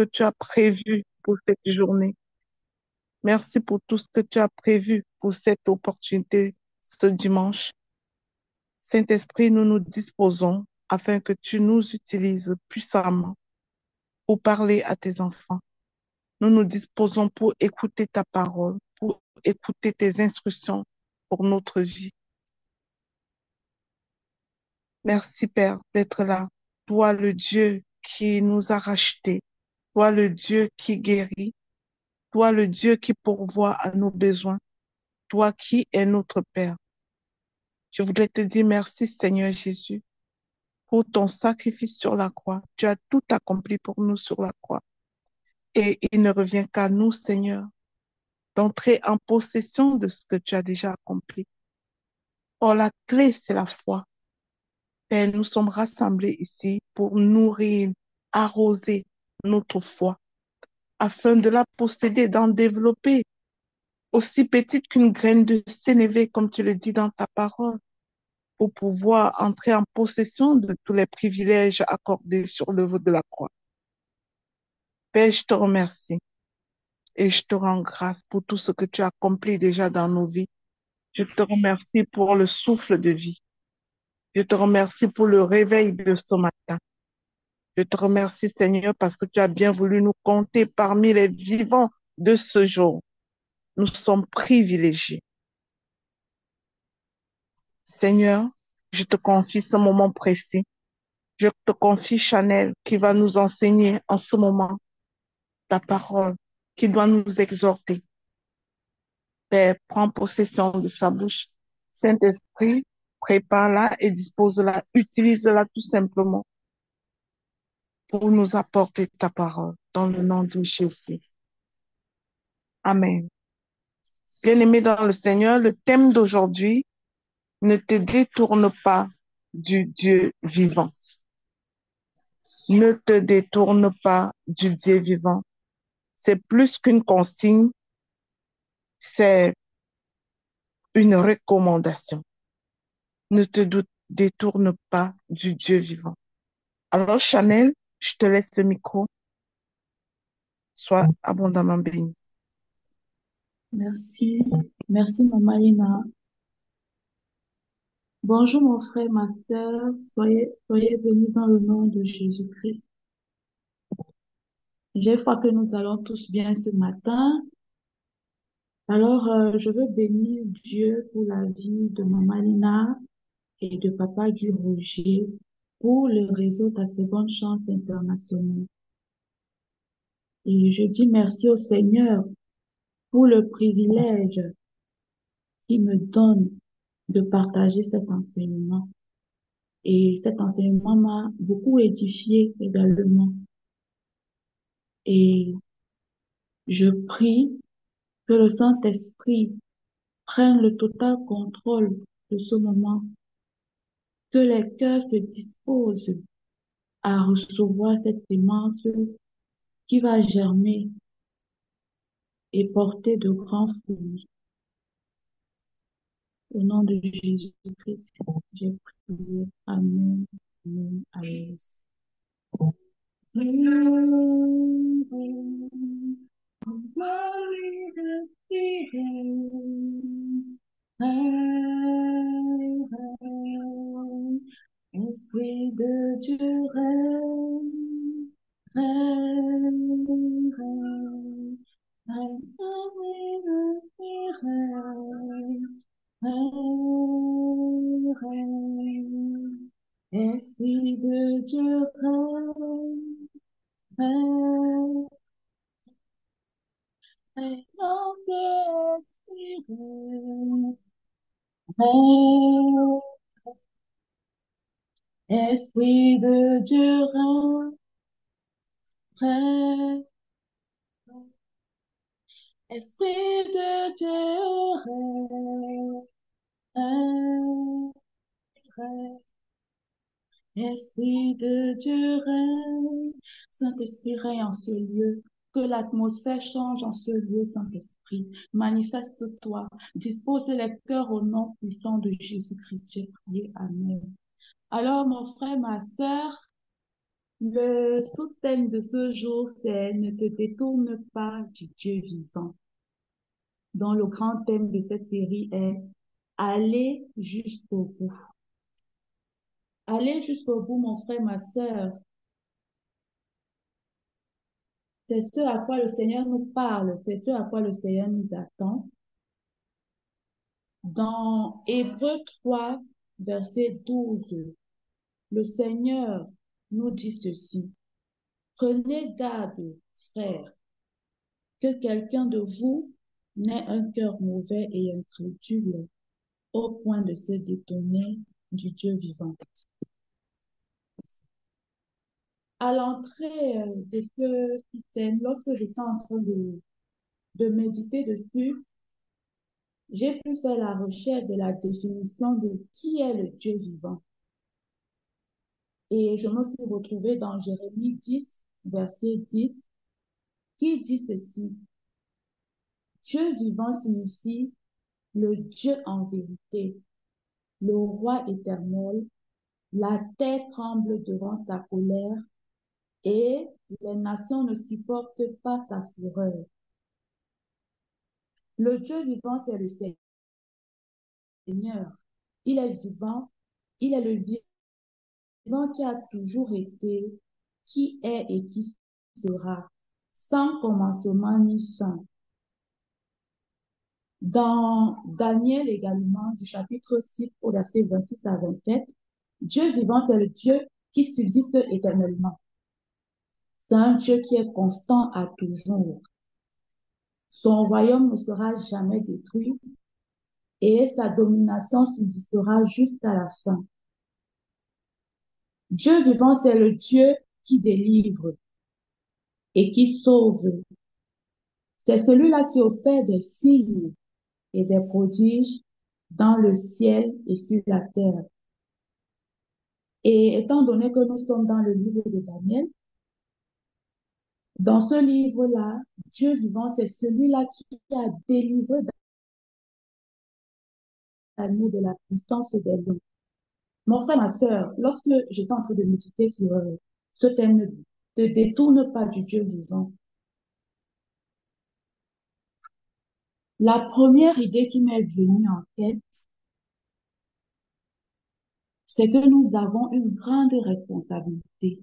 que tu as prévu pour cette journée. Merci pour tout ce que tu as prévu pour cette opportunité ce dimanche. Saint-Esprit, nous nous disposons afin que tu nous utilises puissamment pour parler à tes enfants. Nous nous disposons pour écouter ta parole, pour écouter tes instructions pour notre vie. Merci, Père, d'être là. Toi, le Dieu qui nous a rachetés, toi, le Dieu qui guérit, toi, le Dieu qui pourvoit à nos besoins, toi qui es notre Père. Je voudrais te dire merci, Seigneur Jésus, pour ton sacrifice sur la croix. Tu as tout accompli pour nous sur la croix. Et il ne revient qu'à nous, Seigneur, d'entrer en possession de ce que tu as déjà accompli. Or, la clé, c'est la foi. Père, nous sommes rassemblés ici pour nourrir, arroser notre foi, afin de la posséder, d'en développer, aussi petite qu'une graine de sénévé, comme tu le dis dans ta parole, pour pouvoir entrer en possession de tous les privilèges accordés sur le veau de la croix. Père, je te remercie et je te rends grâce pour tout ce que tu as accompli déjà dans nos vies. Je te remercie pour le souffle de vie. Je te remercie pour le réveil de ce matin. Je te remercie, Seigneur, parce que tu as bien voulu nous compter parmi les vivants de ce jour. Nous sommes privilégiés. Seigneur, je te confie ce moment précis. Je te confie Chanel qui va nous enseigner en ce moment ta parole, qui doit nous exhorter. Père, prends possession de sa bouche. Saint-Esprit, prépare-la et dispose-la, utilise-la tout simplement pour nous apporter ta parole dans le nom de Jésus. Amen. Bien-aimé dans le Seigneur, le thème d'aujourd'hui, ne te détourne pas du Dieu vivant. Ne te détourne pas du Dieu vivant. C'est plus qu'une consigne, c'est une recommandation. Ne te détourne pas du Dieu vivant. Alors, Chanel, je te laisse le micro. Sois abondamment béni. Merci, merci Maman Lina. Bonjour mon frère, ma sœur, soyez bénis dans le nom de Jésus-Christ. J'ai foi que nous allons tous bien ce matin. Alors, je veux bénir Dieu pour la vie de Maman Lina et de Papa Guy Roger pour le réseau Ta Seconde Chance International. Et je dis merci au Seigneur pour le privilège qu'il me donne de partager cet enseignement. Et cet enseignement m'a beaucoup édifié également. Et je prie que le Saint-Esprit prenne le total contrôle de ce moment, que les cœurs se disposent à recevoir cette sémence qui va germer et porter de grands fruits. Au nom de Jésus-Christ, j'ai prié. Amen. Amen. Amen. Glory the Spirit, Esprit de Dieu règne, règne, règne, Esprit de Spirit, règne, règne, Esprit de Dieu règne, règne. Esprit de Dieu, règne. Esprit de Dieu, règne, règne. Esprit de Dieu, règne. Saint-Esprit, règne en ce lieu. Que l'atmosphère change en ce lieu, Saint-Esprit. Manifeste-toi. Dispose les cœurs au nom puissant de Jésus-Christ. J'ai prié. Amen. Alors, mon frère, ma sœur, Le sous-thème de ce jour, c'est ne te détourne pas du Dieu vivant. Dont le grand thème de cette série est aller jusqu'au bout. Aller jusqu'au bout, mon frère, ma sœur, c'est ce à quoi le Seigneur nous parle, c'est ce à quoi le Seigneur nous attend. Dans Hébreux 3, verset 12, le Seigneur nous dit ceci. Prenez garde, frères, que quelqu'un de vous n'ait un cœur mauvais et incrédule au point de se détourner du Dieu vivant. À l'entrée de ce système, lorsque j'étais en train de méditer dessus, j'ai pu faire la recherche de la définition de qui est le Dieu vivant. Et je me suis retrouvée dans Jérémie 10, verset 10, qui dit ceci. Dieu vivant signifie le Dieu en vérité, le roi éternel. La terre tremble devant sa colère et les nations ne supportent pas sa fureur. Le Dieu vivant, c'est le Seigneur. Il est vivant, il est le vivant qui a toujours été, qui est et qui sera, sans commencement ni fin. Dans Daniel également, du chapitre 6 au verset 26 à 27, Dieu vivant, c'est le Dieu qui subsiste éternellement. C'est un Dieu qui est constant à toujours. Son royaume ne sera jamais détruit et sa domination subsistera jusqu'à la fin. Dieu vivant, c'est le Dieu qui délivre et qui sauve. C'est celui-là qui opère des signes et des prodiges dans le ciel et sur la terre. Et étant donné que nous sommes dans le livre de Daniel, dans ce livre-là, Dieu vivant, c'est celui-là qui a délivré Daniel de la puissance des lions. Mon frère, ma sœur, lorsque j'étais en train de méditer sur ce thème, ne te détourne pas du Dieu vivant. La première idée qui m'est venue en tête, c'est que nous avons une grande responsabilité.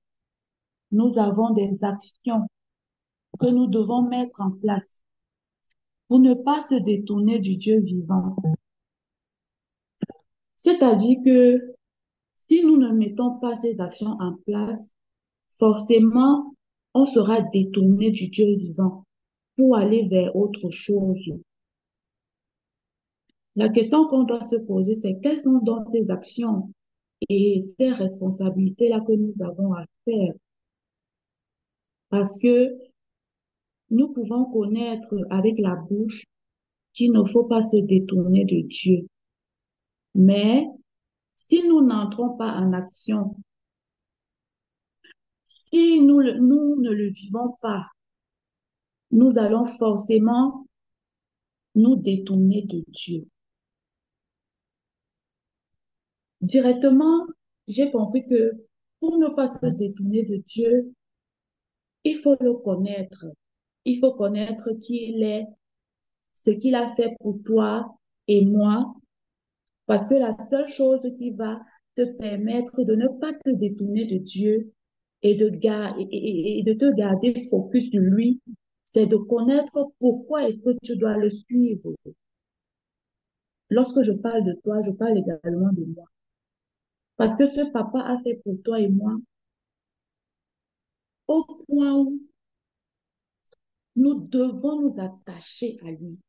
Nous avons des actions que nous devons mettre en place pour ne pas se détourner du Dieu vivant. C'est-à-dire que si nous ne mettons pas ces actions en place, forcément, on sera détourné du Dieu vivant pour aller vers autre chose. La question qu'on doit se poser, c'est quelles sont donc ces actions et ces responsabilités-là que nous avons à faire? Parce que nous pouvons connaître avec la bouche qu'il ne faut pas se détourner de Dieu. Mais si nous n'entrons pas en action, si nous ne le vivons pas, nous allons forcément nous détourner de Dieu. Directement, j'ai compris que pour ne pas se détourner de Dieu, il faut le connaître. Il faut connaître qui il est, ce qu'il a fait pour toi et moi, parce que la seule chose qui va te permettre de ne pas te détourner de Dieu et de te garder focus sur lui, c'est de connaître pourquoi est-ce que tu dois le suivre. Lorsque je parle de toi, je parle également de moi. Parce que ce papa a fait pour toi et moi au point où nous devons nous attacher à lui.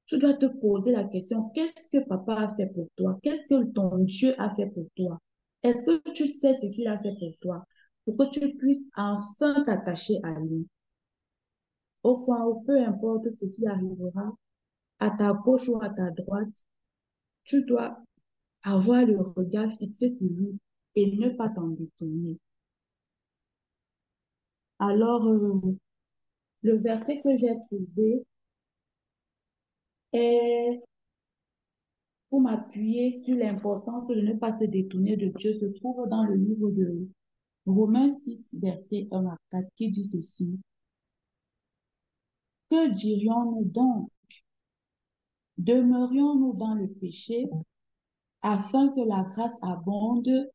Tu dois te poser la question, qu'est-ce que papa a fait pour toi? Qu'est-ce que ton Dieu a fait pour toi? Est-ce que tu sais ce qu'il a fait pour toi? Pour que tu puisses enfin t'attacher à lui. Au point où peu importe ce qui arrivera, à ta gauche ou à ta droite, tu dois avoir le regard fixé sur lui et ne pas t'en détourner. Alors, le verset que j'ai trouvé est pour m'appuyer sur l'importance de ne pas se détourner de Dieu se trouve dans le livre de Romains 6, verset 1 à 4, qui dit ceci. Que dirions-nous donc? Demeurions-nous dans le péché afin que la grâce abonde?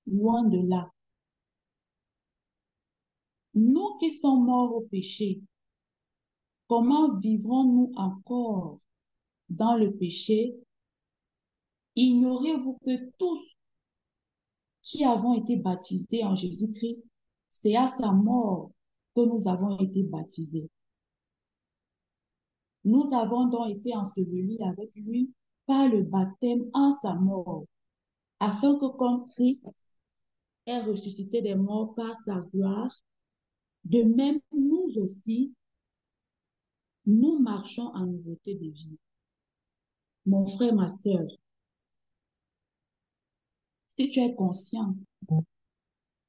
Loin de là. Nous qui sommes morts au péché, comment vivrons-nous encore dans le péché? Ignorez-vous que tous qui avons été baptisés en Jésus-Christ, c'est à sa mort que nous avons été baptisés. Nous avons donc été ensevelis avec lui par le baptême en sa mort, afin que comme Christ est ressuscité des morts par sa gloire, de même nous aussi, nous marchons en nouveauté de vie. Mon frère, ma sœur, si tu es conscient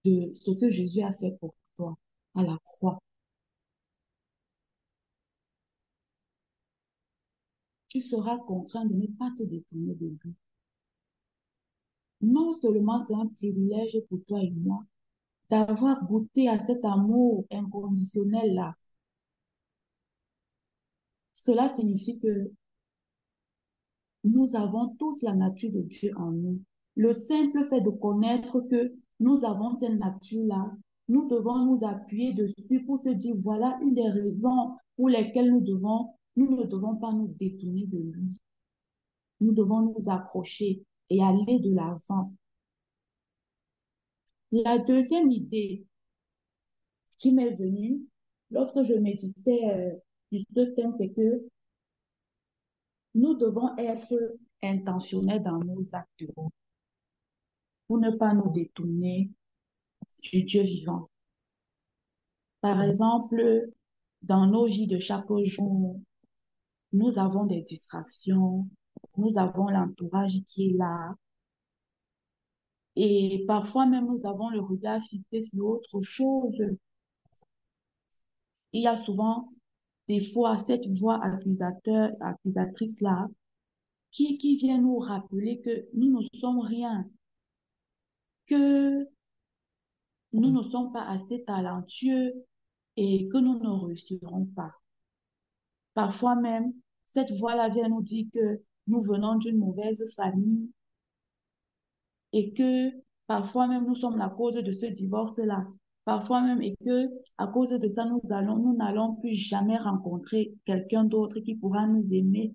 de ce que Jésus a fait pour toi à la croix, tu seras contraint de ne pas te détourner de lui. Non seulement c'est un privilège pour toi et moi d'avoir goûté à cet amour inconditionnel-là, cela signifie que nous avons tous la nature de Dieu en nous. Le simple fait de connaître que nous avons cette nature-là, nous devons nous appuyer dessus pour se dire, voilà une des raisons pour lesquelles nous ne devons pas nous détourner de lui. Nous devons nous accrocher et aller de l'avant. La deuxième idée qui m'est venue lorsque je méditais sur ce thème, c'est que nous devons être intentionnels dans nos actes pour ne pas nous détourner du Dieu vivant. Par exemple, dans nos vies de chaque jour, nous avons des distractions, nous avons l'entourage qui est là, et parfois même nous avons le regard fixé sur autre chose. Il y a souvent des fois cette voix accusatrice-là qui vient nous rappeler que nous ne sommes rien, que nous ne sommes pas assez talentueux et que nous ne réussirons pas. Parfois même, cette voix-là vient nous dire que nous venons d'une mauvaise famille et que parfois même nous sommes la cause de ce divorce-là. Parfois même et que à cause de ça, nous n'allons plus jamais rencontrer quelqu'un d'autre qui pourra nous aimer.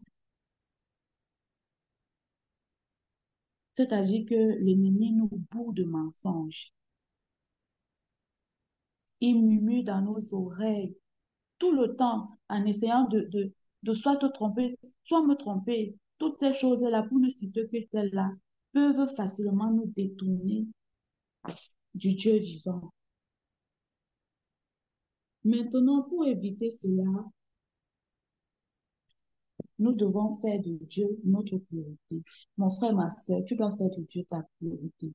C'est-à-dire que l'ennemi nous bourre de mensonges. Il murmure dans nos oreilles tout le temps en essayant de soit te tromper, soit me tromper. Toutes ces choses-là, pour ne citer que celles-là, peuvent facilement nous détourner du Dieu vivant. Maintenant, pour éviter cela, nous devons faire de Dieu notre priorité. Mon frère, ma soeur, tu dois faire de Dieu ta priorité. Il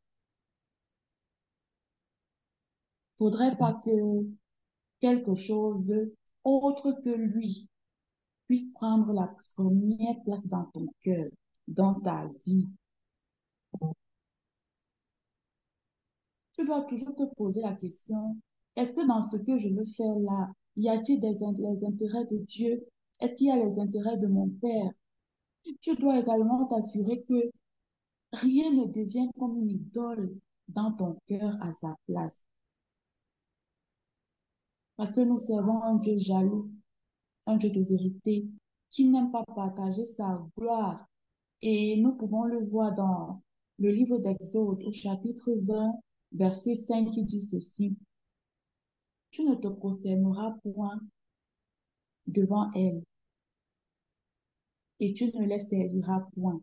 ne faudrait pas que quelque chose autre que lui puisse prendre la première place dans ton cœur, dans ta vie. Tu dois toujours te poser la question, est-ce que dans ce que je veux faire là, y a-t-il les intérêts de Dieu? Est-ce qu'il y a les intérêts de mon Père? Tu dois également t'assurer que rien ne devient comme une idole dans ton cœur à sa place. Parce que nous servons un Dieu jaloux, un Dieu de vérité, qui n'aime pas partager sa gloire. Et nous pouvons le voir dans le livre d'Exode au chapitre 20, verset 5 qui dit ceci. Tu ne te prosterneras point devant elle et tu ne les serviras point.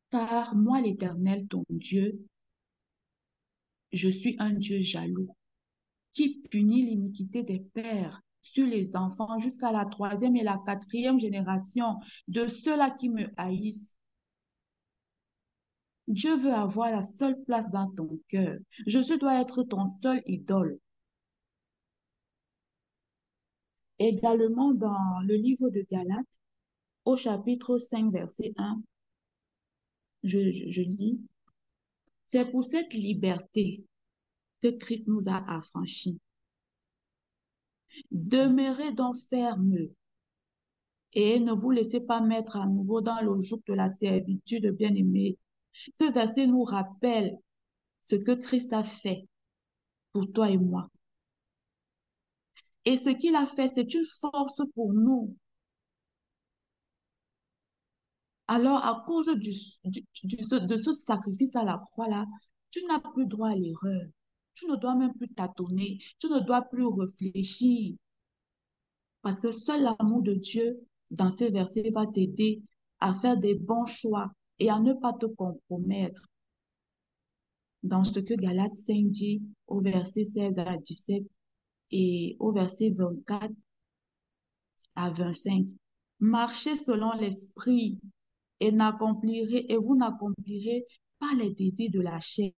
Car moi, l'Éternel, ton Dieu, je suis un Dieu jaloux qui punit l'iniquité des pères sur les enfants jusqu'à la troisième et la quatrième génération de ceux-là qui me haïssent. Dieu veut avoir la seule place dans ton cœur. Jésus doit être ton seul idole. Également dans le livre de Galates, au chapitre 5, verset 1, je lis, c'est pour cette liberté que Christ nous a affranchis. Demeurez donc fermes et ne vous laissez pas mettre à nouveau dans le joug de la servitude, bien-aimés. Ce verset nous rappelle ce que Christ a fait pour toi et moi. Et ce qu'il a fait, c'est une force pour nous. Alors, à cause de ce sacrifice à la croix-là, tu n'as plus droit à l'erreur. Tu ne dois même plus tâtonner. Tu ne dois plus réfléchir. Parce que seul l'amour de Dieu, dans ce verset, va t'aider à faire des bons choix et à ne pas te compromettre. Dans ce que Galates 5 dit, au verset 16 à 17 et au verset 24 à 25. Marchez selon l'esprit et vous n'accomplirez pas les désirs de la chair,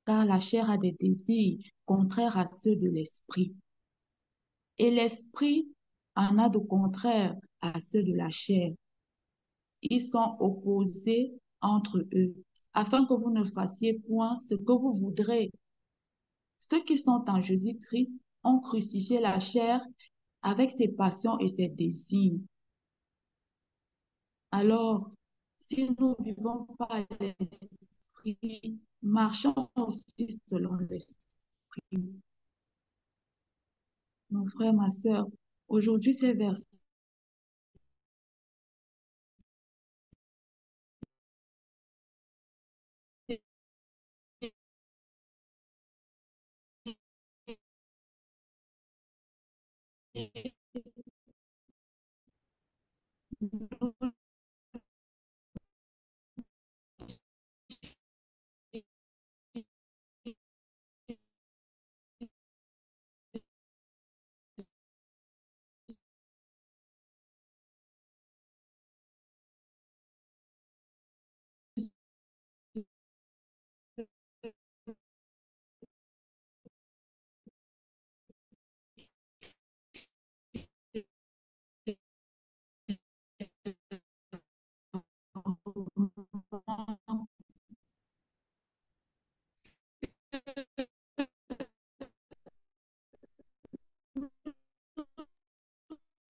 car la chair a des désirs contraires à ceux de l'esprit. Et l'esprit en a de contraires à ceux de la chair. Ils sont opposés entre eux, afin que vous ne fassiez point ce que vous voudrez. Ceux qui sont en Jésus-Christ ont crucifié la chair avec ses passions et ses désirs. Alors, si nous ne vivons pas l'esprit, marchons aussi selon l'esprit. Mon frère, ma soeur, aujourd'hui, ces versets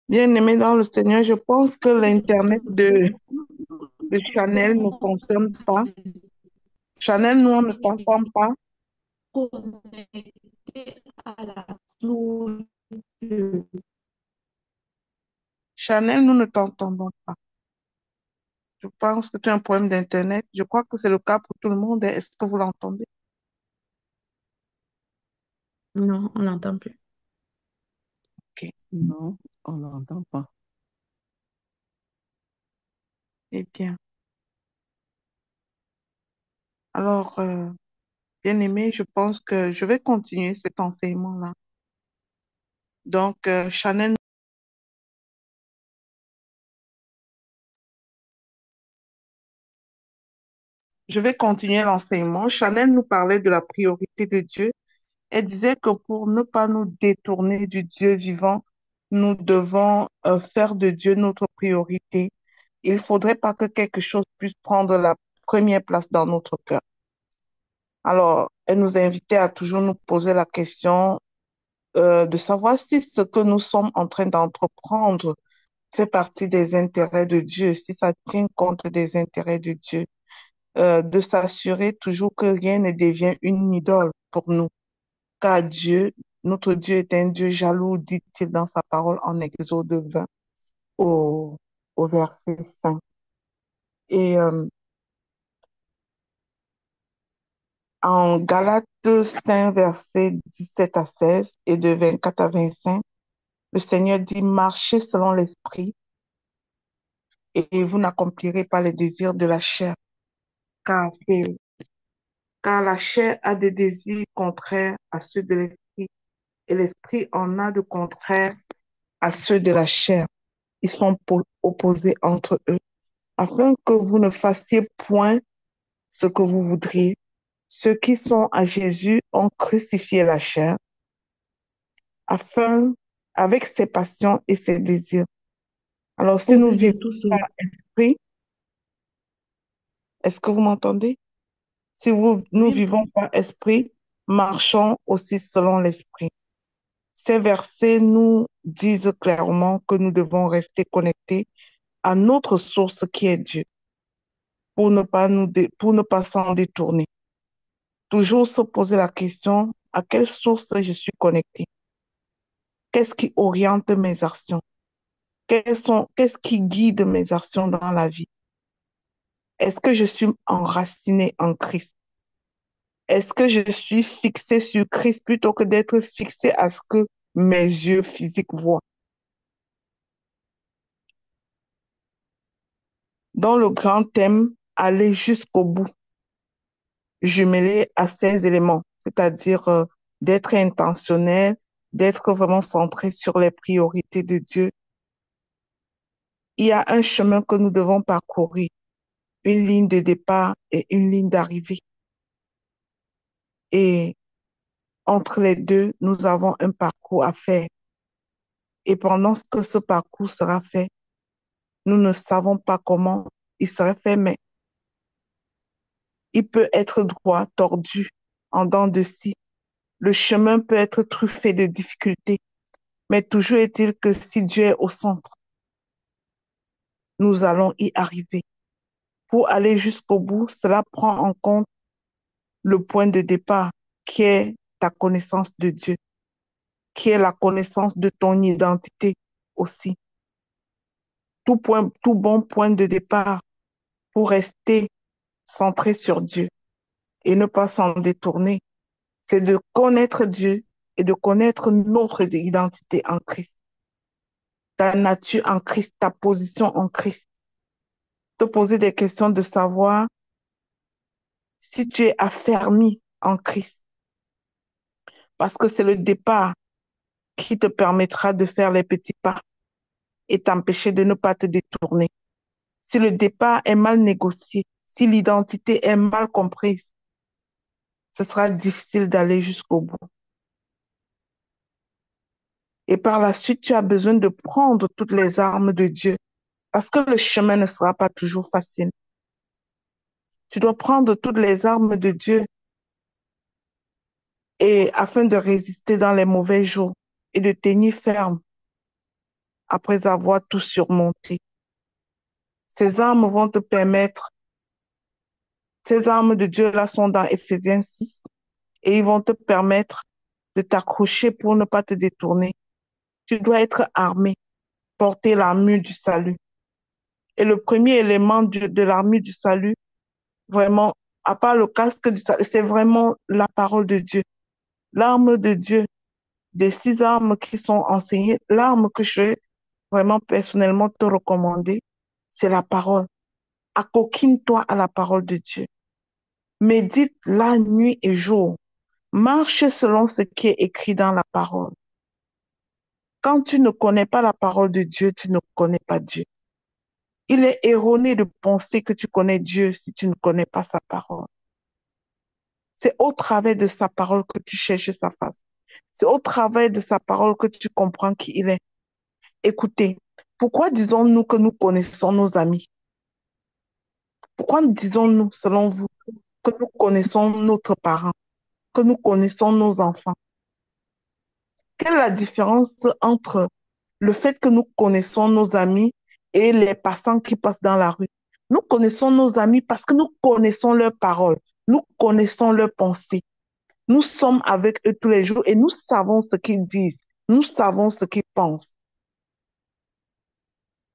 Bien-aimé dans le Seigneur, je pense que l'Internet de Chanel ne fonctionne pas. Chanel, nous, on ne t'entend pas. connectés à la source. Chanel, nous ne t'entendons pas. Je pense que tu as un problème d'Internet. Je crois que c'est le cas pour tout le monde. Est-ce que vous l'entendez? Non, on l'entend plus. Ok. Non, on n'entend pas. Eh bien. Alors, bien-aimé, je pense que je vais continuer cet enseignement-là. Donc, Chanel, je vais continuer l'enseignement. Chanel nous parlait de la priorité de Dieu. Elle disait que pour ne pas nous détourner du Dieu vivant, nous devons faire de Dieu notre priorité. Il ne faudrait pas que quelque chose puisse prendre la première place dans notre cœur. Alors, elle nous a invités à toujours nous poser la question de savoir si ce que nous sommes en train d'entreprendre fait partie des intérêts de Dieu, si ça tient compte des intérêts de Dieu, de s'assurer toujours que rien ne devient une idole pour nous. Car Dieu, notre Dieu est un Dieu jaloux, dit-il dans sa parole en Exode 20 au, au verset 5. Et en Galates 5, versets 17 à 16 et de 24 à 25, le Seigneur dit, marchez selon l'esprit et vous n'accomplirez pas les désirs de la chair, car, car la chair a des désirs contraires à ceux de l'esprit et l'esprit en a de contraires à ceux de la chair. Ils sont opposés entre eux, afin que vous ne fassiez point ce que vous voudriez. Ceux qui sont à Jésus ont crucifié la chair, afin, avec ses passions et ses désirs. Alors, si Au nous vu de vivons tout ce, par esprit, est-ce que vous m'entendez? Si nous oui, vivons par esprit, marchons aussi selon l'Esprit. Ces versets nous disent clairement que nous devons rester connectés à notre source qui est Dieu pour ne pas s'en détourner. Toujours se poser la question, à quelle source je suis connecté? Qu'est-ce qui oriente mes actions? Qu'est-ce qui guide mes actions dans la vie? Est-ce que je suis enraciné en Christ? Est-ce que je suis fixé sur Christ plutôt que d'être fixé à ce que mes yeux physiques voient? Dans le grand thème, aller jusqu'au bout, jumelé à ces éléments, c'est-à-dire d'être intentionnel, d'être vraiment centré sur les priorités de Dieu. Il y a un chemin que nous devons parcourir, une ligne de départ et une ligne d'arrivée. Et entre les deux, nous avons un parcours à faire. Et pendant que ce parcours sera fait, nous ne savons pas comment il serait fait, mais il peut être droit, tordu, en dents de scie. Le chemin peut être truffé de difficultés, mais toujours est-il que si Dieu est au centre, nous allons y arriver. Pour aller jusqu'au bout, cela prend en compte le point de départ qui est ta connaissance de Dieu, qui est la connaissance de ton identité aussi. Tout bon point de départ pour rester centré sur Dieu et ne pas s'en détourner, c'est de connaître Dieu et de connaître notre identité en Christ, ta nature en Christ, ta position en Christ. Te poser des questions de savoir si tu es affermi en Christ, parce que c'est le départ qui te permettra de faire les petits pas et t'empêcher de ne pas te détourner. Si le départ est mal négocié, si l'identité est mal comprise, ce sera difficile d'aller jusqu'au bout. Et par la suite, tu as besoin de prendre toutes les armes de Dieu parce que le chemin ne sera pas toujours facile. Tu dois prendre toutes les armes de Dieu et afin de résister dans les mauvais jours et de tenir ferme après avoir tout surmonté. Ces armes vont te permettre, ces armes de Dieu-là sont dans Éphésiens 6 et ils vont te permettre de t'accrocher pour ne pas te détourner. Tu dois être armé, porter l'armure du salut. Et le premier élément de l'armure du salut, vraiment, à part le casque du salut, c'est vraiment la parole de Dieu. L'arme de Dieu, des 6 armes qui sont enseignées, l'arme que je vais vraiment personnellement te recommander, c'est la parole. Accoquine-toi à la parole de Dieu. Médite la nuit et jour. Marche selon ce qui est écrit dans la parole. Quand tu ne connais pas la parole de Dieu, tu ne connais pas Dieu. Il est erroné de penser que tu connais Dieu si tu ne connais pas sa parole. C'est au travers de sa parole que tu cherches sa face. C'est au travers de sa parole que tu comprends qui il est. Écoutez, pourquoi disons-nous que nous connaissons nos amis? Pourquoi disons-nous, selon vous, que nous connaissons notre parent, que nous connaissons nos enfants? Quelle est la différence entre le fait que nous connaissons nos amis et les passants qui passent dans la rue? Nous connaissons nos amis parce que nous connaissons leurs paroles, nous connaissons leurs pensées. Nous sommes avec eux tous les jours et nous savons ce qu'ils disent, nous savons ce qu'ils pensent.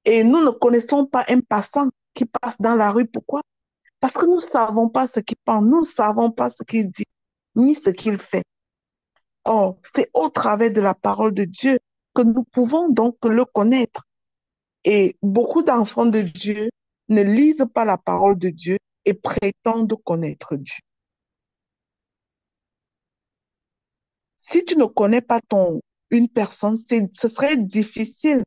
Et nous ne connaissons pas un passant qui passe dans la rue. Pourquoi? Parce que nous ne savons pas ce qu'il pense, nous ne savons pas ce qu'il dit, ni ce qu'il fait. Or, c'est au travers de la parole de Dieu que nous pouvons donc le connaître. Et beaucoup d'enfants de Dieu ne lisent pas la parole de Dieu et prétendent connaître Dieu. Si tu ne connais pas une personne, ce serait difficile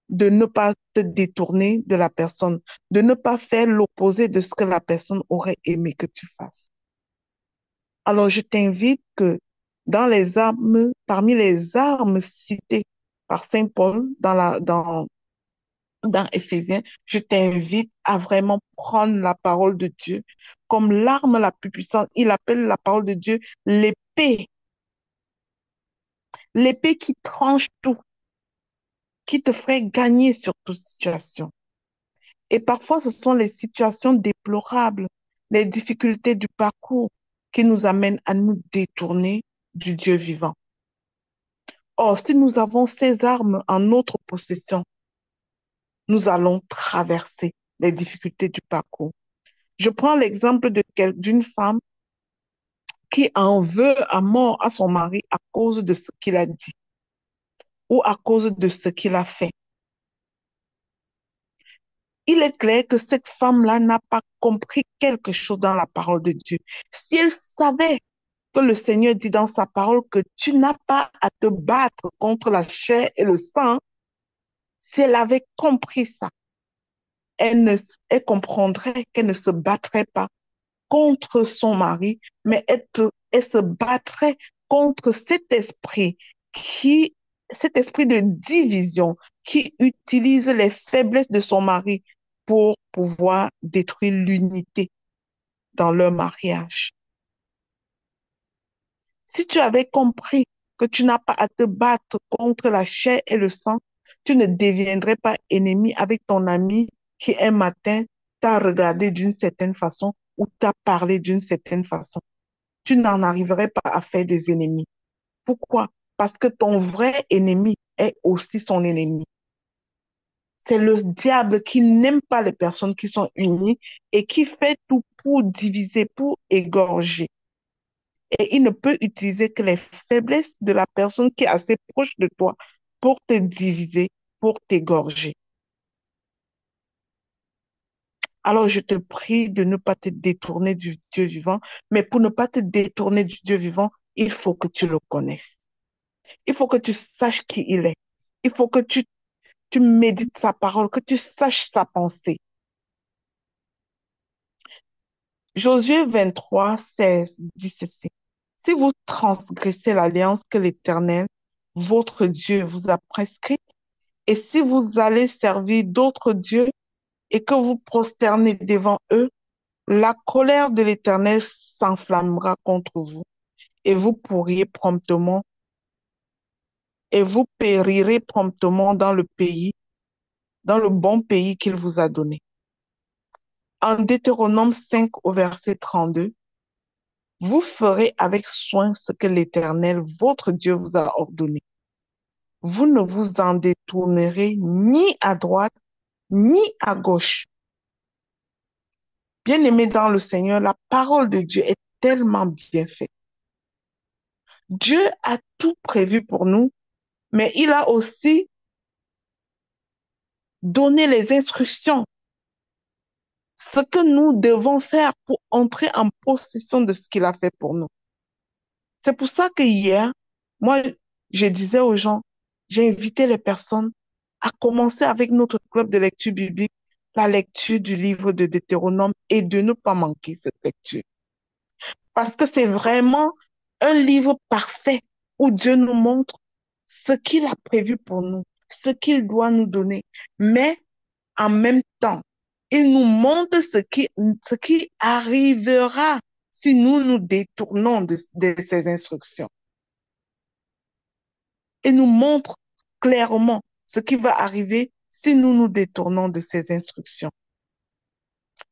de ne pas te détourner de la personne, de ne pas faire l'opposé de ce que la personne aurait aimé que tu fasses. Alors, je t'invite que parmi les armes citées par Saint Paul dans Éphésiens, je t'invite à vraiment prendre la parole de Dieu comme l'arme la plus puissante. Il appelle la parole de Dieu l'épée l'épée qui tranche tout, qui te ferait gagner sur toute situation. Et parfois, ce sont les situations déplorables, les difficultés du parcours qui nous amènent à nous détourner du Dieu vivant. Or, si nous avons ces armes en notre possession, nous allons traverser les difficultés du parcours. Je prends l'exemple d'une femme qui en veut à mort à son mari à cause de ce qu'il a dit ou à cause de ce qu'il a fait. Il est clair que cette femme-là n'a pas compris quelque chose dans la parole de Dieu. Si elle savait que le Seigneur dit dans sa parole que tu n'as pas à te battre contre la chair et le sang, si elle avait compris ça, elle comprendrait qu'elle ne se battrait pas contre son mari, mais elle se battrait contre cet esprit de division qui utilise les faiblesses de son mari pour pouvoir détruire l'unité dans leur mariage. Si tu avais compris que tu n'as pas à te battre contre la chair et le sang, tu ne deviendrais pas ennemi avec ton ami qui un matin t'a regardé d'une certaine façon ou t'a parlé d'une certaine façon. Tu n'en arriverais pas à faire des ennemis. Pourquoi? Parce que ton vrai ennemi est aussi son ennemi. C'est le diable qui n'aime pas les personnes qui sont unies et qui fait tout pour diviser, pour égorger. Et il ne peut utiliser que les faiblesses de la personne qui est assez proche de toi pour te diviser, pour t'égorger. Alors je te prie de ne pas te détourner du Dieu vivant, mais pour ne pas te détourner du Dieu vivant, il faut que tu le connaisses. Il faut que tu saches qui il est. Il faut que tu médites sa parole, que tu saches sa pensée. Josué 23, 16 dit ceci. Si vous transgressez l'alliance que l'Éternel, votre Dieu, vous a prescrite, et si vous allez servir d'autres dieux et que vous prosternez devant eux, la colère de l'Éternel s'enflammera contre vous et vous pourriez promptement et vous périrez promptement dans le pays, dans le bon pays qu'il vous a donné. En Deutéronome 5 au verset 32, vous ferez avec soin ce que l'Éternel, votre Dieu, vous a ordonné. Vous ne vous en détournerez ni à droite, ni à gauche. Bien-aimé dans le Seigneur, la parole de Dieu est tellement bien faite. Dieu a tout prévu pour nous, mais il a aussi donné les instructions, ce que nous devons faire pour entrer en possession de ce qu'il a fait pour nous. C'est pour ça que hier, moi, je disais aux gens, j'ai invité les personnes à commencer avec notre club de lecture biblique, la lecture du livre de Deutéronome et de ne pas manquer cette lecture. Parce que c'est vraiment un livre parfait où Dieu nous montre ce qu'il a prévu pour nous, ce qu'il doit nous donner. Mais en même temps, il nous montre ce qui arrivera si nous nous détournons de ces instructions. Il nous montre clairement ce qui va arriver si nous nous détournons de ces instructions.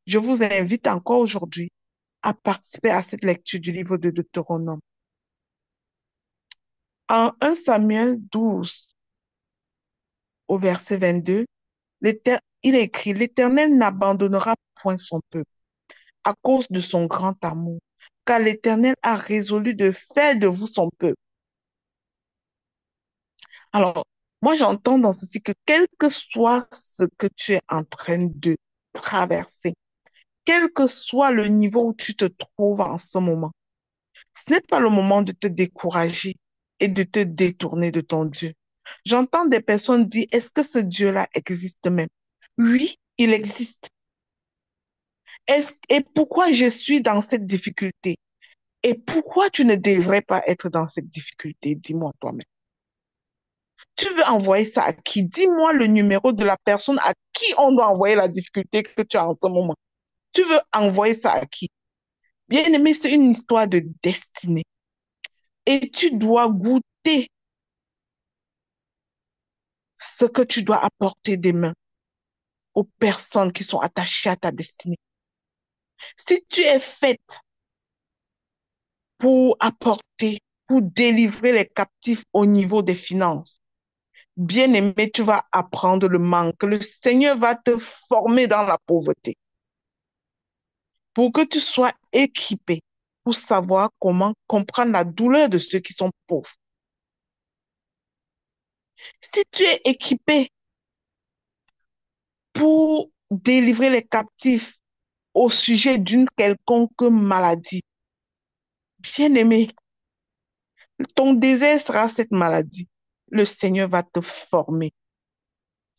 Je vous invite encore aujourd'hui à participer à cette lecture du livre de Deutéronome. En 1 Samuel 12, au verset 22, il est écrit, l'Éternel n'abandonnera point son peuple à cause de son grand amour, car l'Éternel a résolu de faire de vous son peuple. Alors, moi j'entends dans ceci que quel que soit ce que tu es en train de traverser, quel que soit le niveau où tu te trouves en ce moment, ce n'est pas le moment de te décourager et de te détourner de ton Dieu. J'entends des personnes dire, est-ce que ce Dieu-là existe même? Oui, il existe. Et pourquoi je suis dans cette difficulté? Et pourquoi tu ne devrais pas être dans cette difficulté? Dis-moi toi-même. Tu veux envoyer ça à qui? Dis-moi le numéro de la personne à qui on doit envoyer la difficulté que tu as en ce moment. Tu veux envoyer ça à qui? Bien-aimé, c'est une histoire de destinée. et tu dois goûter ce que tu dois apporter demain aux personnes qui sont attachées à ta destinée. Si tu es faite pour apporter, pour délivrer les captifs au niveau des finances, bien-aimé, tu vas apprendre le manque. Le Seigneur va te former dans la pauvreté pour que tu sois équipé pour savoir comment comprendre la douleur de ceux qui sont pauvres. Si tu es équipé pour délivrer les captifs au sujet d'une quelconque maladie, bien-aimé, ton désert sera cette maladie. Le Seigneur va te former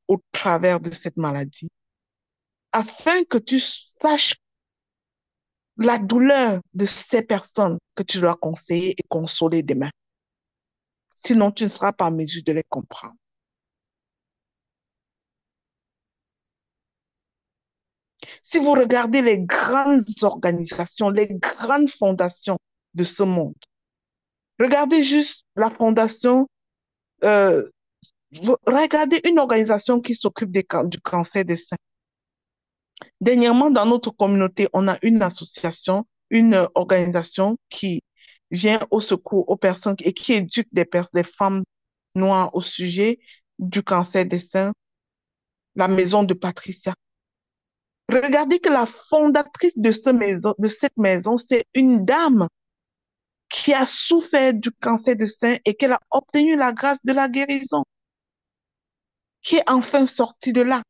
au travers de cette maladie afin que tu saches la douleur de ces personnes que tu dois conseiller et consoler demain. Sinon, tu ne seras pas en mesure de les comprendre. Si vous regardez les grandes organisations, les grandes fondations de ce monde, regardez juste la fondation, euh, regardez une organisation qui s'occupe du cancer des seins. Dernièrement, dans notre communauté, on a une association, une organisation qui vient au secours aux personnes et qui éduque des femmes noires au sujet du cancer des seins, la maison de Patricia. Regardez que la fondatrice de cette maison, c'est une dame qui a souffert du cancer de sein et qu'elle a obtenu la grâce de la guérison, qui est enfin sortie de là.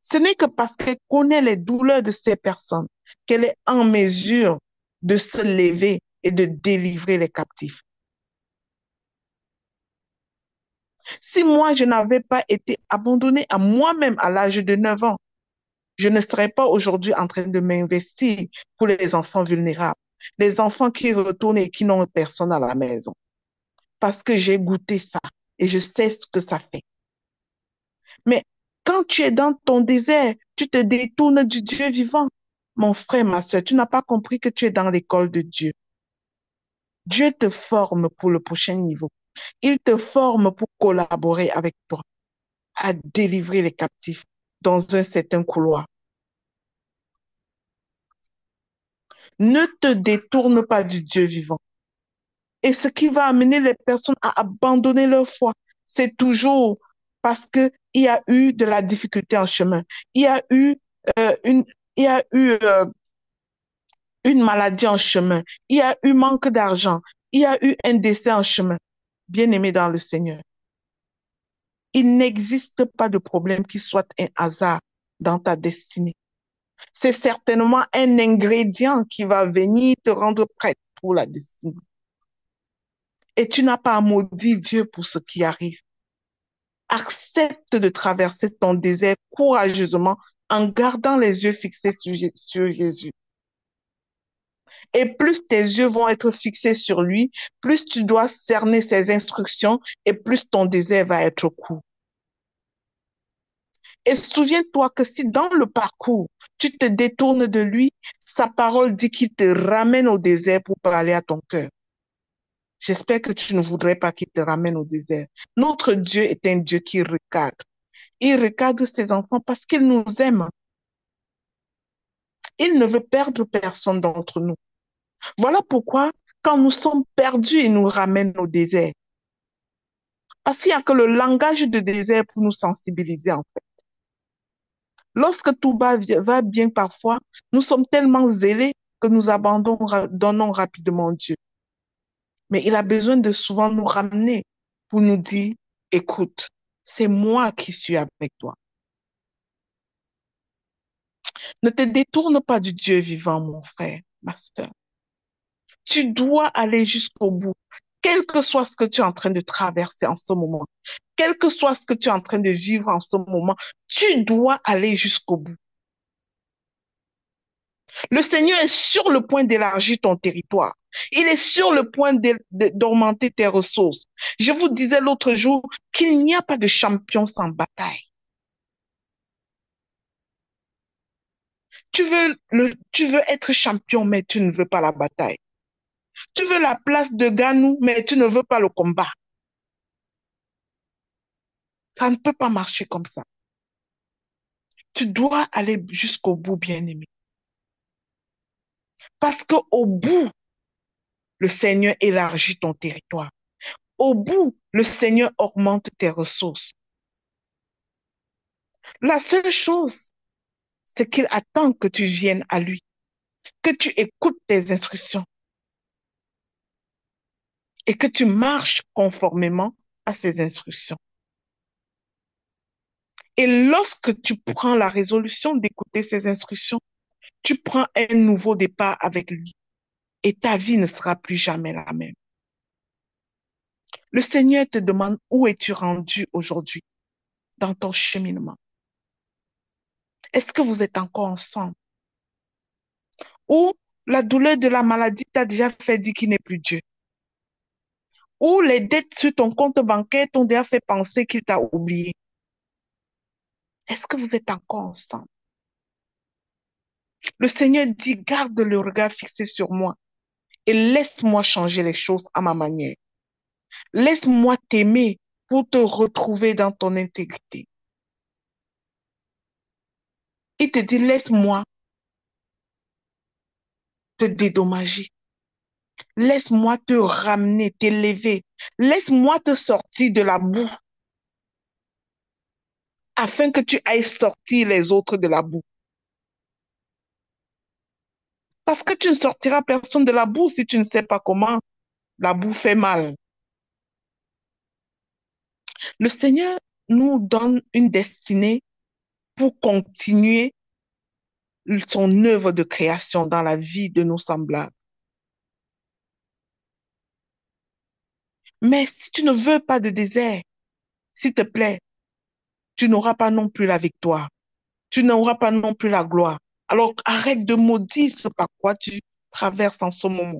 Ce n'est que parce qu'elle connaît les douleurs de ces personnes qu'elle est en mesure de se lever et de délivrer les captifs. Si moi, je n'avais pas été abandonnée à moi-même à l'âge de 9 ans, je ne serais pas aujourd'hui en train de m'investir pour les enfants vulnérables, les enfants qui retournent et qui n'ont personne à la maison. Parce que j'ai goûté ça et je sais ce que ça fait. Mais quand tu es dans ton désert, tu te détournes du Dieu vivant. Mon frère, ma soeur, tu n'as pas compris que tu es dans l'école de Dieu. Dieu te forme pour le prochain niveau. Il te forme pour collaborer avec toi à délivrer les captifs dans un certain couloir. Ne te détourne pas du Dieu vivant. Et ce qui va amener les personnes à abandonner leur foi, c'est toujours parce qu'il y a eu de la difficulté en chemin. Il y a eu, euh, une, il y a eu une maladie en chemin. Il y a eu manque d'argent. Il y a eu un décès en chemin. Bien-aimé dans le Seigneur, il n'existe pas de problème qui soit un hasard dans ta destinée. C'est certainement un ingrédient qui va venir te rendre prête pour la destinée. Et tu n'as pas à maudire Dieu pour ce qui arrive. Accepte de traverser ton désert courageusement en gardant les yeux fixés sur Jésus. Et plus tes yeux vont être fixés sur lui, plus tu dois cerner ses instructions et plus ton désert va être court. Et souviens-toi que si dans le parcours, tu te détournes de lui, sa parole dit qu'il te ramène au désert pour parler à ton cœur. J'espère que tu ne voudrais pas qu'il te ramène au désert. Notre Dieu est un Dieu qui recadre. Il recadre ses enfants parce qu'il nous aime. Il ne veut perdre personne d'entre nous. Voilà pourquoi, quand nous sommes perdus, il nous ramène au désert. Parce qu'il n'y a que le langage de désert pour nous sensibiliser, en fait. Lorsque tout va bien parfois, nous sommes tellement zélés que nous abandonnons rapidement Dieu. Mais il a besoin de souvent nous ramener pour nous dire, écoute, c'est moi qui suis avec toi. Ne te détourne pas du Dieu vivant, mon frère, ma soeur. Tu dois aller jusqu'au bout, quel que soit ce que tu es en train de traverser en ce moment, quel que soit ce que tu es en train de vivre en ce moment, tu dois aller jusqu'au bout. Le Seigneur est sur le point d'élargir ton territoire. Il est sur le point d'augmenter tes ressources. Je vous disais l'autre jour qu'il n'y a pas de champion sans bataille. Tu veux être champion, mais tu ne veux pas la bataille. Tu veux la place de Ganou, mais tu ne veux pas le combat. Ça ne peut pas marcher comme ça. Tu dois aller jusqu'au bout, bien-aimé. Parce qu'au bout, le Seigneur élargit ton territoire. Au bout, le Seigneur augmente tes ressources. La seule chose, c'est qu'il attend que tu viennes à lui, que tu écoutes tes instructions et que tu marches conformément à ses instructions. Et lorsque tu prends la résolution d'écouter ses instructions, tu prends un nouveau départ avec lui et ta vie ne sera plus jamais la même. Le Seigneur te demande où es-tu rendu aujourd'hui dans ton cheminement. Est-ce que vous êtes encore ensemble? Ou la douleur de la maladie t'a déjà fait dire qu'il n'est plus Dieu? Ou les dettes sur ton compte bancaire t'ont déjà fait penser qu'il t'a oublié? Est-ce que vous êtes encore ensemble? Le Seigneur dit, garde le regard fixé sur moi et laisse-moi changer les choses à ma manière. Laisse-moi t'aimer pour te retrouver dans ton intégrité. Il te dit, laisse-moi te dédommager. Laisse-moi te ramener, t'élever. Laisse-moi te sortir de la boue afin que tu ailles sortir les autres de la boue. Parce que tu ne sortiras personne de la boue si tu ne sais pas comment la boue fait mal. Le Seigneur nous donne une destinée pour continuer son œuvre de création dans la vie de nos semblables. Mais si tu ne veux pas de désert, s'il te plaît, tu n'auras pas non plus la victoire. Tu n'auras pas non plus la gloire. Alors arrête de maudire ce par quoi tu traverses en ce moment.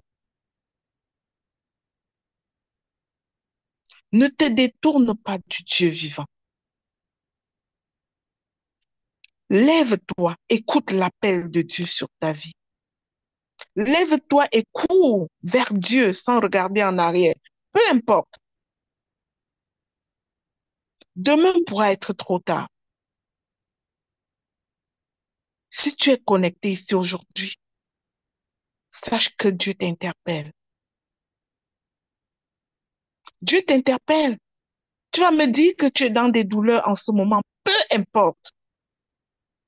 Ne te détourne pas du Dieu vivant. Lève-toi, écoute l'appel de Dieu sur ta vie. Lève-toi et cours vers Dieu sans regarder en arrière. Peu importe. Demain pourra être trop tard. Si tu es connecté ici aujourd'hui, sache que Dieu t'interpelle. Dieu t'interpelle. Tu vas me dire que tu es dans des douleurs en ce moment. Peu importe.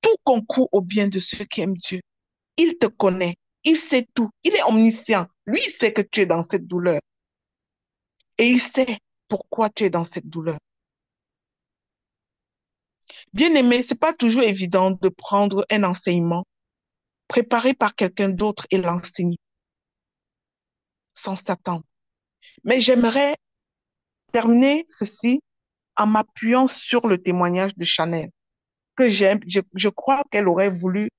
Tout concourt au bien de ceux qui aiment Dieu. Il te connaît. Il sait tout. Il est omniscient. Lui, il sait que tu es dans cette douleur. Et il sait pourquoi tu es dans cette douleur. Bien-aimé, c'est pas toujours évident de prendre un enseignement préparé par quelqu'un d'autre et l'enseigner sans s'attendre. Mais j'aimerais terminer ceci en m'appuyant sur le témoignage de Chanel, que j'aime. Je crois qu'elle aurait voulu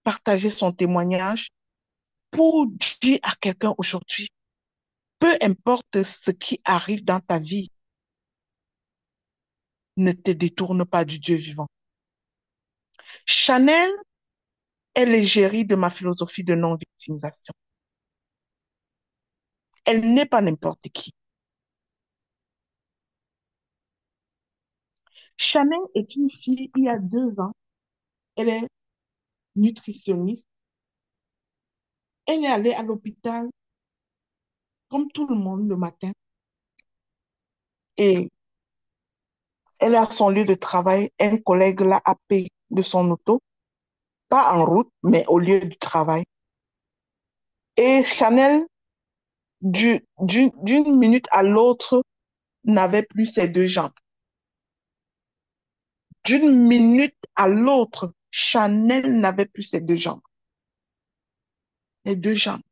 partager son témoignage pour dire à quelqu'un aujourd'hui, peu importe ce qui arrive dans ta vie, ne te détourne pas du Dieu vivant. Chanel est l'égérie de ma philosophie de non-victimisation. Elle n'est pas n'importe qui. Chanel est une fille, il y a 2 ans, elle est nutritionniste. Elle est allée à l'hôpital comme tout le monde le matin et elle est à son lieu de travail. Un collègue l'a happé de son auto, pas en route, mais au lieu du travail. Et Chanel, d'une minute à l'autre, n'avait plus ses 2 jambes. D'une minute à l'autre, Chanel n'avait plus ses 2 jambes. Les 2 jambes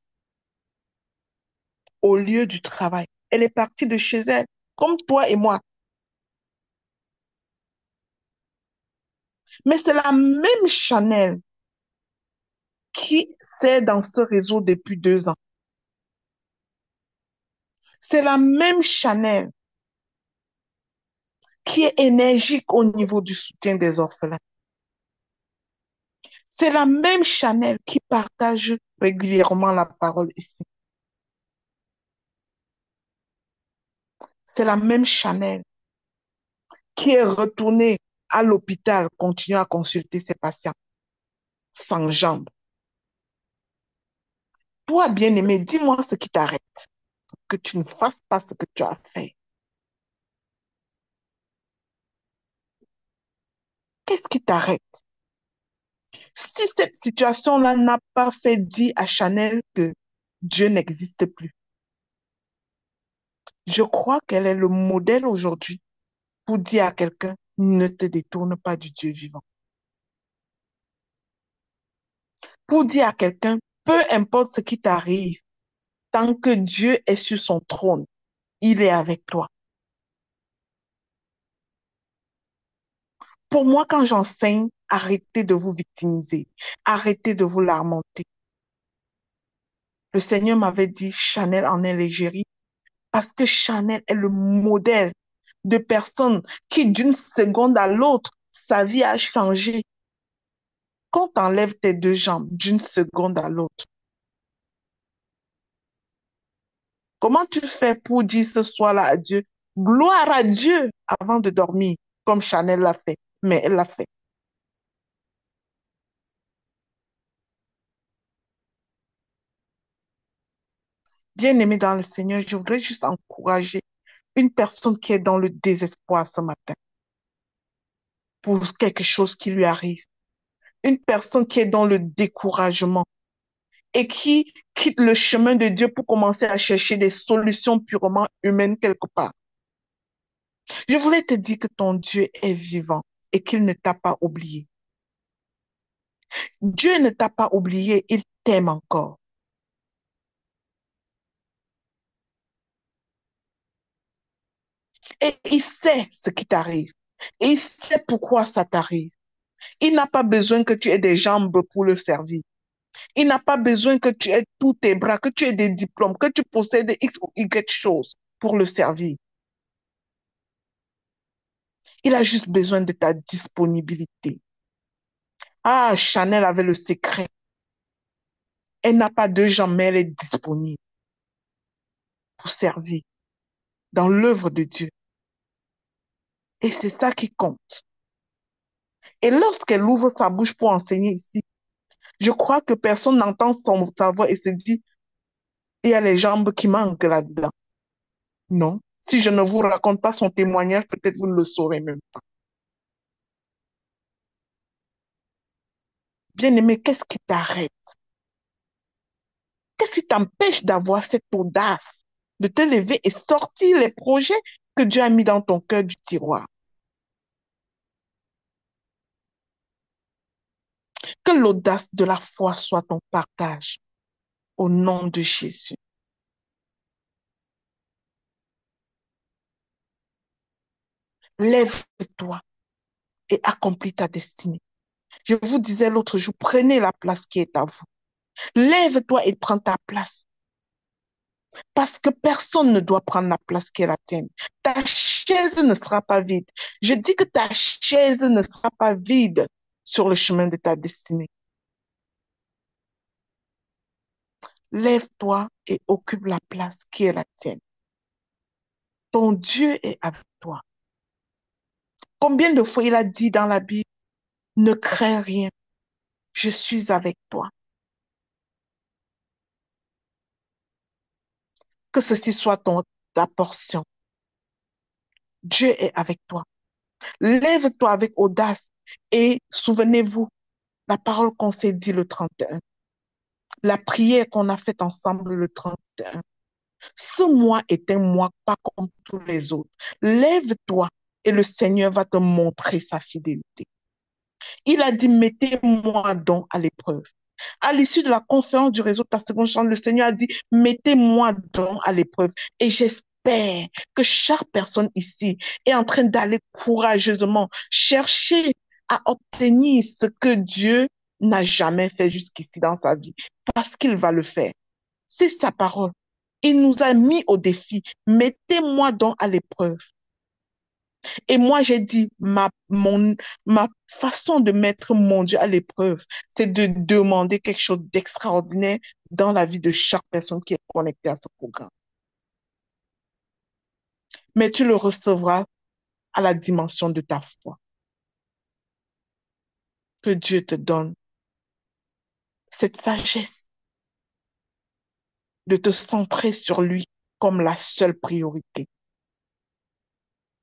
au lieu du travail. Elle est partie de chez elle, comme toi et moi. Mais c'est la même Chanel qui est dans ce réseau depuis 2 ans. C'est la même Chanel qui est énergique au niveau du soutien des orphelins. C'est la même Chanel qui partage régulièrement la parole ici. C'est la même Chanel qui est retournée à l'hôpital, continue à consulter ses patients sans jambes. Toi, bien-aimé, dis-moi ce qui t'arrête, que tu ne fasses pas ce que tu as fait. Qu'est-ce qui t'arrête? Si cette situation-là n'a pas fait dire à Chanel que Dieu n'existe plus, je crois qu'elle est le modèle aujourd'hui pour dire à quelqu'un, ne te détourne pas du Dieu vivant. Pour dire à quelqu'un, peu importe ce qui t'arrive, tant que Dieu est sur son trône, il est avec toi. Pour moi, quand j'enseigne, arrêtez de vous victimiser, arrêtez de vous lamenter. Le Seigneur m'avait dit, Chanel en est l'égérie, parce que Chanel est le modèle de personnes qui, d'une seconde à l'autre, sa vie a changé. Quand tu enlèves tes deux jambes d'une seconde à l'autre, comment tu fais pour dire ce soir-là à Dieu, gloire à Dieu avant de dormir, comme Chanel l'a fait, mais elle l'a fait. Bien-aimé dans le Seigneur, je voudrais juste encourager une personne qui est dans le désespoir ce matin pour quelque chose qui lui arrive. Une personne qui est dans le découragement et qui quitte le chemin de Dieu pour commencer à chercher des solutions purement humaines quelque part. Je voulais te dire que ton Dieu est vivant et qu'il ne t'a pas oublié. Dieu ne t'a pas oublié, il t'aime encore. Et il sait ce qui t'arrive. Et il sait pourquoi ça t'arrive. Il n'a pas besoin que tu aies des jambes pour le servir. Il n'a pas besoin que tu aies tous tes bras, que tu aies des diplômes, que tu possèdes X ou Y choses pour le servir. Il a juste besoin de ta disponibilité. Ah, Chanel avait le secret. Elle n'a pas de jambes, mais elle est disponible pour servir dans l'œuvre de Dieu. Et c'est ça qui compte. Et lorsqu'elle ouvre sa bouche pour enseigner ici, je crois que personne n'entend sa voix et se dit, il y a les jambes qui manquent là-dedans. Non. Si je ne vous raconte pas son témoignage, peut-être vous ne le saurez même pas. Bien-aimé, qu'est-ce qui t'arrête? Qu'est-ce qui t'empêche d'avoir cette audace de te lever et sortir les projets que Dieu a mis dans ton cœur du tiroir? Que l'audace de la foi soit ton partage au nom de Jésus. Lève-toi et accomplis ta destinée. Je vous disais l'autre jour, prenez la place qui est à vous. Lève-toi et prends ta place. Parce que personne ne doit prendre la place qui est la tienne. Ta chaise ne sera pas vide. Je dis que ta chaise ne sera pas vide sur le chemin de ta destinée. Lève-toi et occupe la place qui est la tienne. Ton Dieu est avec toi. Combien de fois il a dit dans la Bible, ne crains rien, je suis avec toi. Que ceci soit ta portion. Dieu est avec toi. Lève-toi avec audace et souvenez-vous, la parole qu'on s'est dit le 31, la prière qu'on a faite ensemble le 31. Ce mois est un mois pas comme tous les autres. Lève-toi et le Seigneur va te montrer sa fidélité. Il a dit, mettez-moi donc à l'épreuve. À l'issue de la conférence du réseau de ta seconde chambre, le Seigneur a dit, mettez-moi donc à l'épreuve. Et j'espère que chaque personne ici est en train d'aller courageusement chercher à obtenir ce que Dieu n'a jamais fait jusqu'ici dans sa vie, parce qu'il va le faire. C'est sa parole. Il nous a mis au défi. Mettez-moi donc à l'épreuve. Et moi, j'ai dit, ma façon de mettre mon Dieu à l'épreuve, c'est de demander quelque chose d'extraordinaire dans la vie de chaque personne qui est connectée à ce programme. mais tu le recevras à la dimension de ta foi. Que Dieu te donne cette sagesse de te centrer sur lui comme la seule priorité.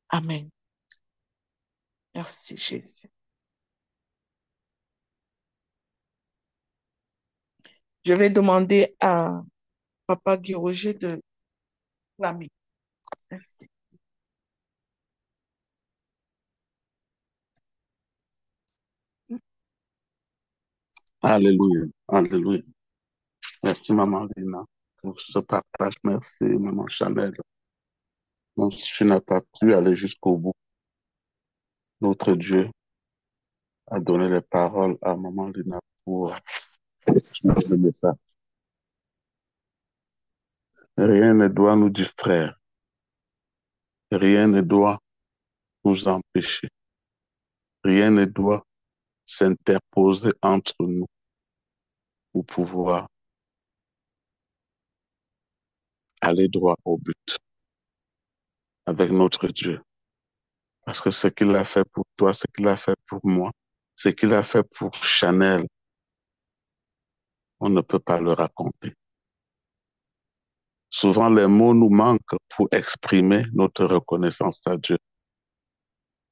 Amen. Merci Jésus. Je vais demander à Papa Guy Roger de clamer. Merci. Alléluia. Alléluia. Merci, Maman Lina, pour ce partage. Merci, Maman Chanel. Même si tu n'as pas pu aller jusqu'au bout, notre Dieu a donné les paroles à Maman Lina pour suivre le message. Rien ne doit nous distraire. Rien ne doit nous empêcher. Rien ne doit s'interposer entre nous pour pouvoir aller droit au but avec notre Dieu. Parce que ce qu'il a fait pour toi, ce qu'il a fait pour moi, ce qu'il a fait pour Chanel, on ne peut pas le raconter. Souvent, les mots nous manquent pour exprimer notre reconnaissance à Dieu.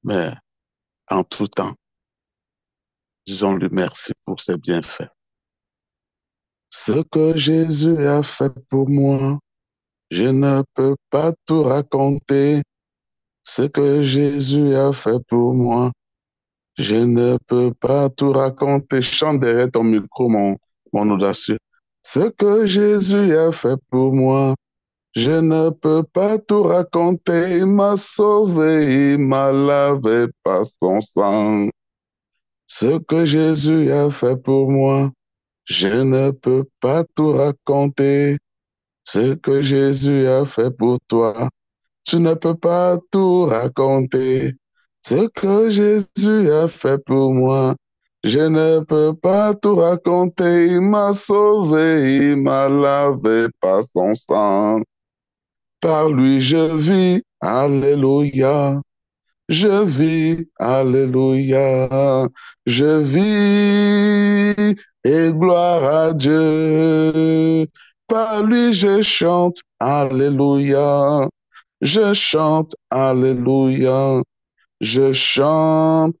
Mais en tout temps, disons-lui merci pour ses bienfaits. Ce que Jésus a fait pour moi, je ne peux pas tout raconter. Ce que Jésus a fait pour moi, je ne peux pas tout raconter. Chante derrière ton micro, mon audacieux. Ce que Jésus a fait pour moi, je ne peux pas tout raconter. Il m'a sauvé, il m'a lavé par son sang. Ce que Jésus a fait pour moi, je ne peux pas tout raconter. Ce que Jésus a fait pour toi, tu ne peux pas tout raconter. Ce que Jésus a fait pour moi, je ne peux pas tout raconter. Il m'a sauvé, il m'a lavé par son sang. Par lui je vis, alléluia. Je vis, alléluia. Je vis et gloire à Dieu. Par lui je chante, alléluia. Je chante, alléluia. Je chante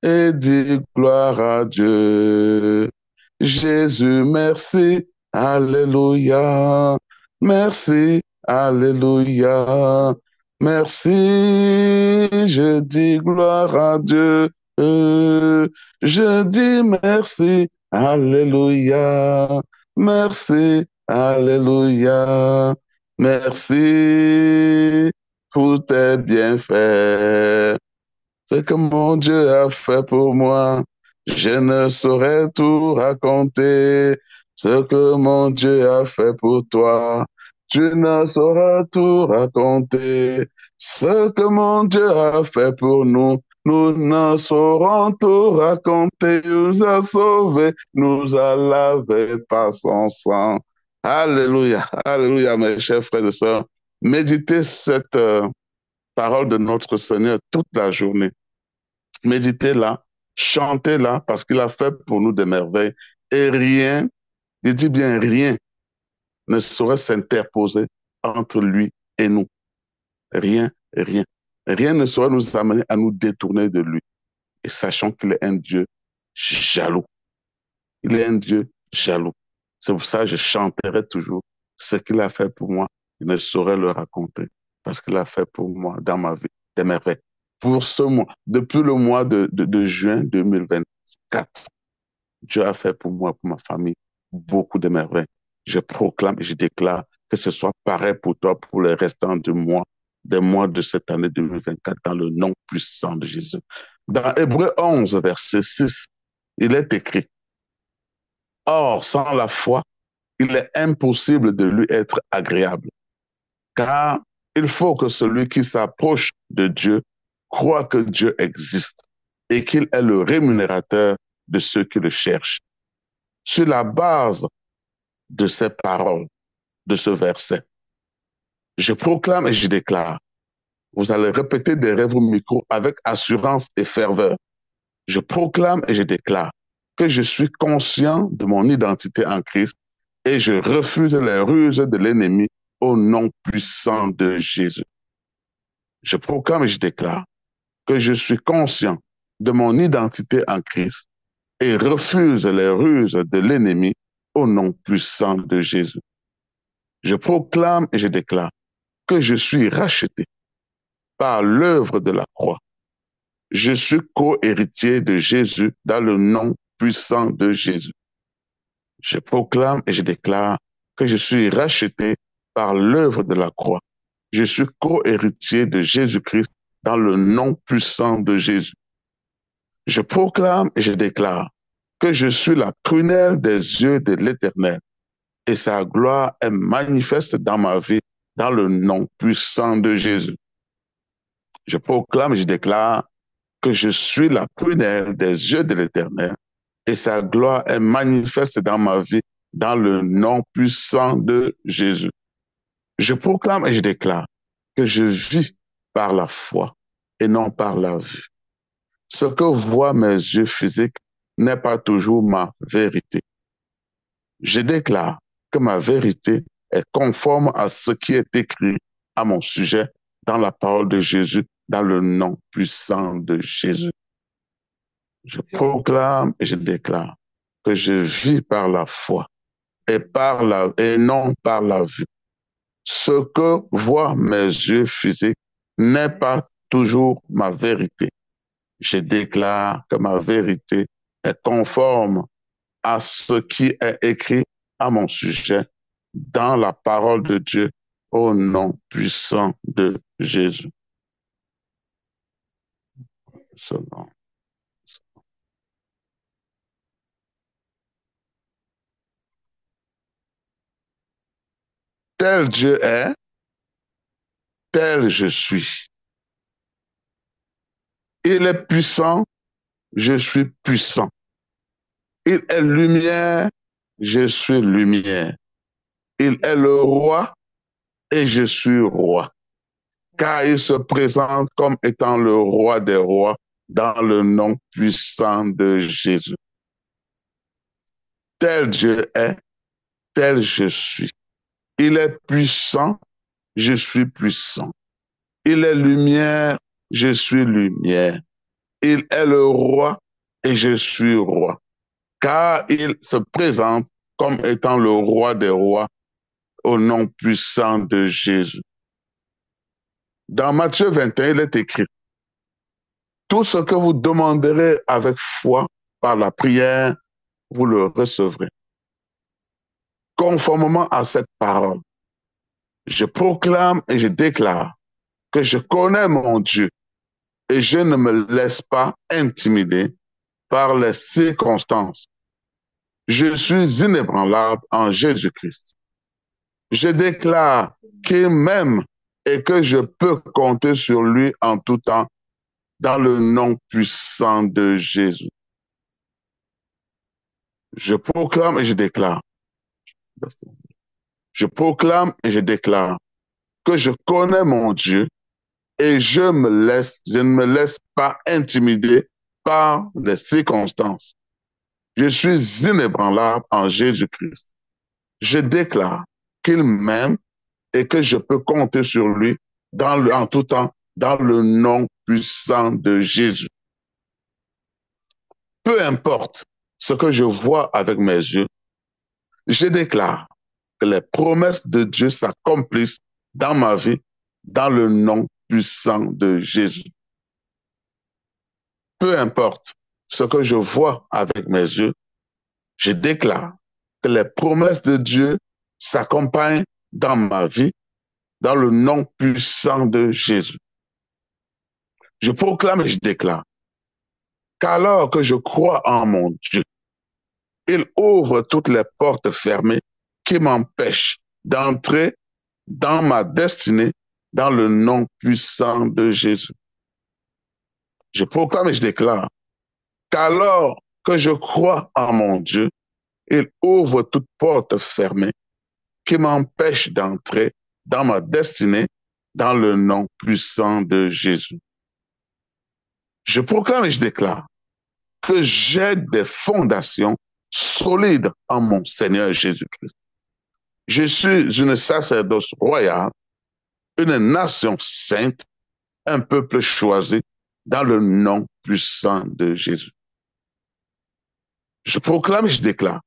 et dis gloire à Dieu. Jésus, merci, alléluia. Merci, alléluia. Merci, je dis gloire à Dieu. Je dis merci, alléluia. Merci, alléluia. Merci pour tes bienfaits. Ce que mon Dieu a fait pour moi, je ne saurais tout raconter. Ce que mon Dieu a fait pour toi, tu ne sauras tout raconter. Ce que mon Dieu a fait pour nous, nous ne saurons tout raconter. Il nous a sauvés, nous a lavés par son sang. Alléluia, alléluia, mes chers frères et sœurs. Méditez cette parole de notre Seigneur toute la journée. Méditez-la, chantez-la, parce qu'il a fait pour nous des merveilles. Et rien, il dit bien rien, ne saurait s'interposer entre lui et nous. Rien, rien. Rien ne saurait nous amener à nous détourner de lui. Et sachant qu'il est un Dieu jaloux. Il est un Dieu jaloux. C'est pour ça que je chanterai toujours ce qu'il a fait pour moi. Je ne saurais le raconter parce qu'il a fait pour moi dans ma vie des merveilles. Pour ce mois, depuis le mois de juin 2024, Dieu a fait pour moi, pour ma famille, beaucoup de merveilles. Je proclame et je déclare que ce soit pareil pour toi pour les restants des mois de cette année 2024, dans le nom puissant de Jésus. Dans Hébreux 11, verset 6, il est écrit, « Or, sans la foi, il est impossible de lui être agréable, car il faut que celui qui s'approche de Dieu croit que Dieu existe et qu'il est le rémunérateur de ceux qui le cherchent. » Sur la base de ces paroles, de ce verset, je proclame et je déclare Vous allez répéter derrière vos micros avec assurance et ferveur. Je proclame et je déclare que je suis conscient de mon identité en Christ et je refuse les ruses de l'ennemi au nom puissant de Jésus. Je proclame et je déclare que je suis conscient de mon identité en Christ et refuse les ruses de l'ennemi au nom puissant de Jésus. Je proclame et je déclare que je suis racheté par l'œuvre de la croix. Je suis co-héritier de Jésus dans le nom puissant de Jésus. Je proclame et je déclare que je suis racheté par l'œuvre de la croix. Je suis co-héritier de Jésus-Christ dans le nom puissant de Jésus. Je proclame et je déclare que je suis la prunelle des yeux de l'Éternel et sa gloire est manifeste dans ma vie dans le nom puissant de Jésus. Je proclame et je déclare que je suis la prunelle des yeux de l'Éternel et sa gloire est manifeste dans ma vie dans le nom puissant de Jésus. Je proclame et je déclare que je vis par la foi et non par la vue. Ce que voient mes yeux physiques n'est pas toujours ma vérité. Je déclare que ma vérité est conforme à ce qui est écrit à mon sujet dans la parole de Jésus, dans le nom puissant de Jésus. Je proclame et je déclare que je vis par la foi et non par la vue. Ce que voient mes yeux physiques n'est pas toujours ma vérité. Je déclare que ma vérité est conforme à ce qui est écrit à mon sujet dans la parole de Dieu au nom puissant de Jésus. Selon. Tel Dieu est, tel je suis. Il est puissant, je suis puissant. Il est lumière, je suis lumière. Il est le roi et je suis roi. Car il se présente comme étant le roi des rois dans le nom puissant de Jésus. Tel Dieu est, tel je suis. Il est puissant, je suis puissant. Il est lumière, je suis lumière. Il est le roi et je suis roi. Car il se présente comme étant le roi des rois au nom puissant de Jésus. Dans Matthieu 21, il est écrit, tout ce que vous demanderez avec foi par la prière, vous le recevrez. Conformément à cette parole, je proclame et je déclare que je connais mon Dieu et je ne me laisse pas intimider par les circonstances. Je suis inébranlable en Jésus-Christ. Je déclare qu'il m'aime et que je peux compter sur lui en tout temps dans le nom puissant de Jésus. Je proclame et je déclare. Je proclame et je déclare que je connais mon Dieu et je ne me laisse pas intimider par les circonstances. Je suis inébranlable en Jésus-Christ. Je déclare qu'il m'aime et que je peux compter sur lui en tout temps dans le nom puissant de Jésus. Peu importe ce que je vois avec mes yeux, je déclare que les promesses de Dieu s'accomplissent dans ma vie dans le nom puissant de Jésus. Peu importe ce que je vois avec mes yeux, je déclare que les promesses de Dieu s'accompagnent dans ma vie dans le nom puissant de Jésus. Je proclame et je déclare qu'alors que je crois en mon Dieu, il ouvre toutes les portes fermées qui m'empêchent d'entrer dans ma destinée dans le nom puissant de Jésus. Je proclame et je déclare qu'alors que je crois en mon Dieu, il ouvre toutes portes fermées qui m'empêchent d'entrer dans ma destinée dans le nom puissant de Jésus. Je proclame et je déclare que j'ai des fondations solides en mon Seigneur Jésus-Christ. Je suis une sacerdoce royale, une nation sainte, un peuple choisi dans le nom puissant de Jésus. Je proclame et je déclare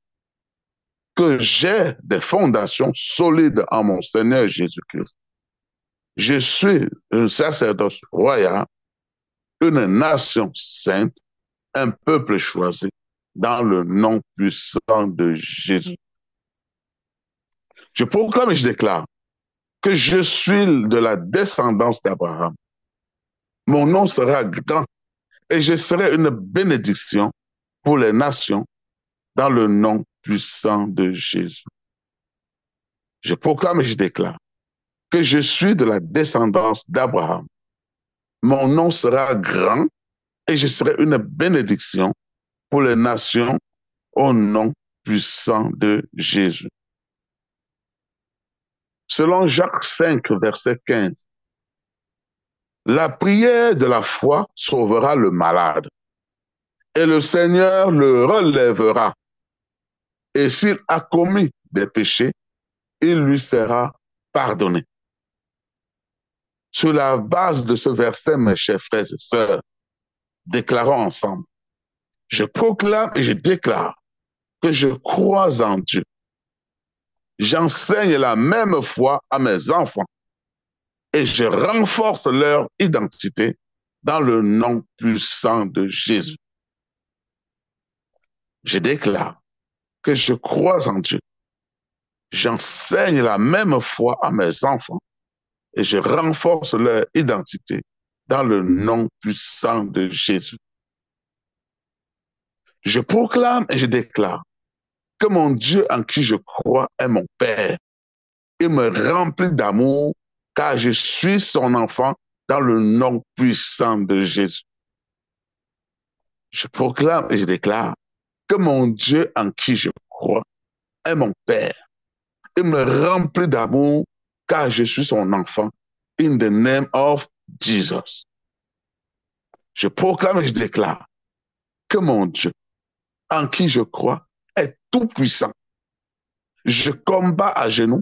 que j'ai des fondations solides en mon Seigneur Jésus-Christ. Je suis un sacerdoce royal, une nation sainte, un peuple choisi dans le nom puissant de Jésus. Je proclame et je déclare que je suis de la descendance d'Abraham. Mon nom sera grand et je serai une bénédiction pour les nations dans le nom puissant de Jésus. Je proclame et je déclare que je suis de la descendance d'Abraham. Mon nom sera grand et je serai une bénédiction pour les nations au nom puissant de Jésus. Selon Jacques 5, verset 15, la prière de la foi sauvera le malade et le Seigneur le relèvera. Et s'il a commis des péchés, il lui sera pardonné. Sur la base de ce verset, mes chers frères et sœurs, déclarons ensemble, je proclame et je déclare que je crois en Dieu. J'enseigne la même foi à mes enfants et je renforce leur identité dans le nom puissant de Jésus. Je déclare que je crois en Dieu. J'enseigne la même foi à mes enfants et je renforce leur identité dans le nom puissant de Jésus. Je proclame et je déclare que mon Dieu en qui je crois est mon Père. Il me remplit d'amour car je suis son enfant dans le nom puissant de Jésus. Je proclame et je déclare que mon Dieu en qui je crois est mon Père. Il me remplit d'amour car je suis son enfant. In the name of Jesus. Je proclame et je déclare que mon Dieu en qui je crois est tout puissant. Je combats à genoux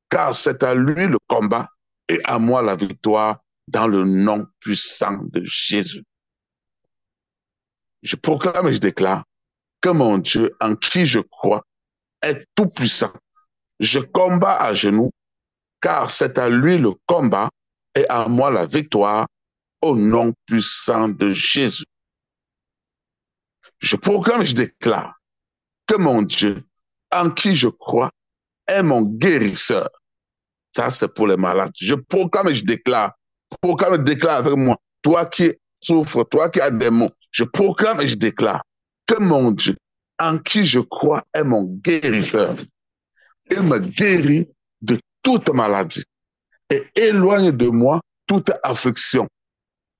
car c'est à lui le combat et à moi la victoire dans le nom puissant de Jésus. Je proclame et je déclare que mon Dieu en qui je crois est tout puissant. Je combats à genoux car c'est à lui le combat et à moi la victoire au nom puissant de Jésus. Je proclame et je déclare que mon Dieu en qui je crois est mon guérisseur. Ça, c'est pour les malades. Je proclame et je déclare. Proclame et déclare avec moi. Toi qui souffres, toi qui as des maux, je proclame et je déclare que mon Dieu, en qui je crois, est mon guérisseur. Il me guérit de toute maladie et éloigne de moi toute affliction.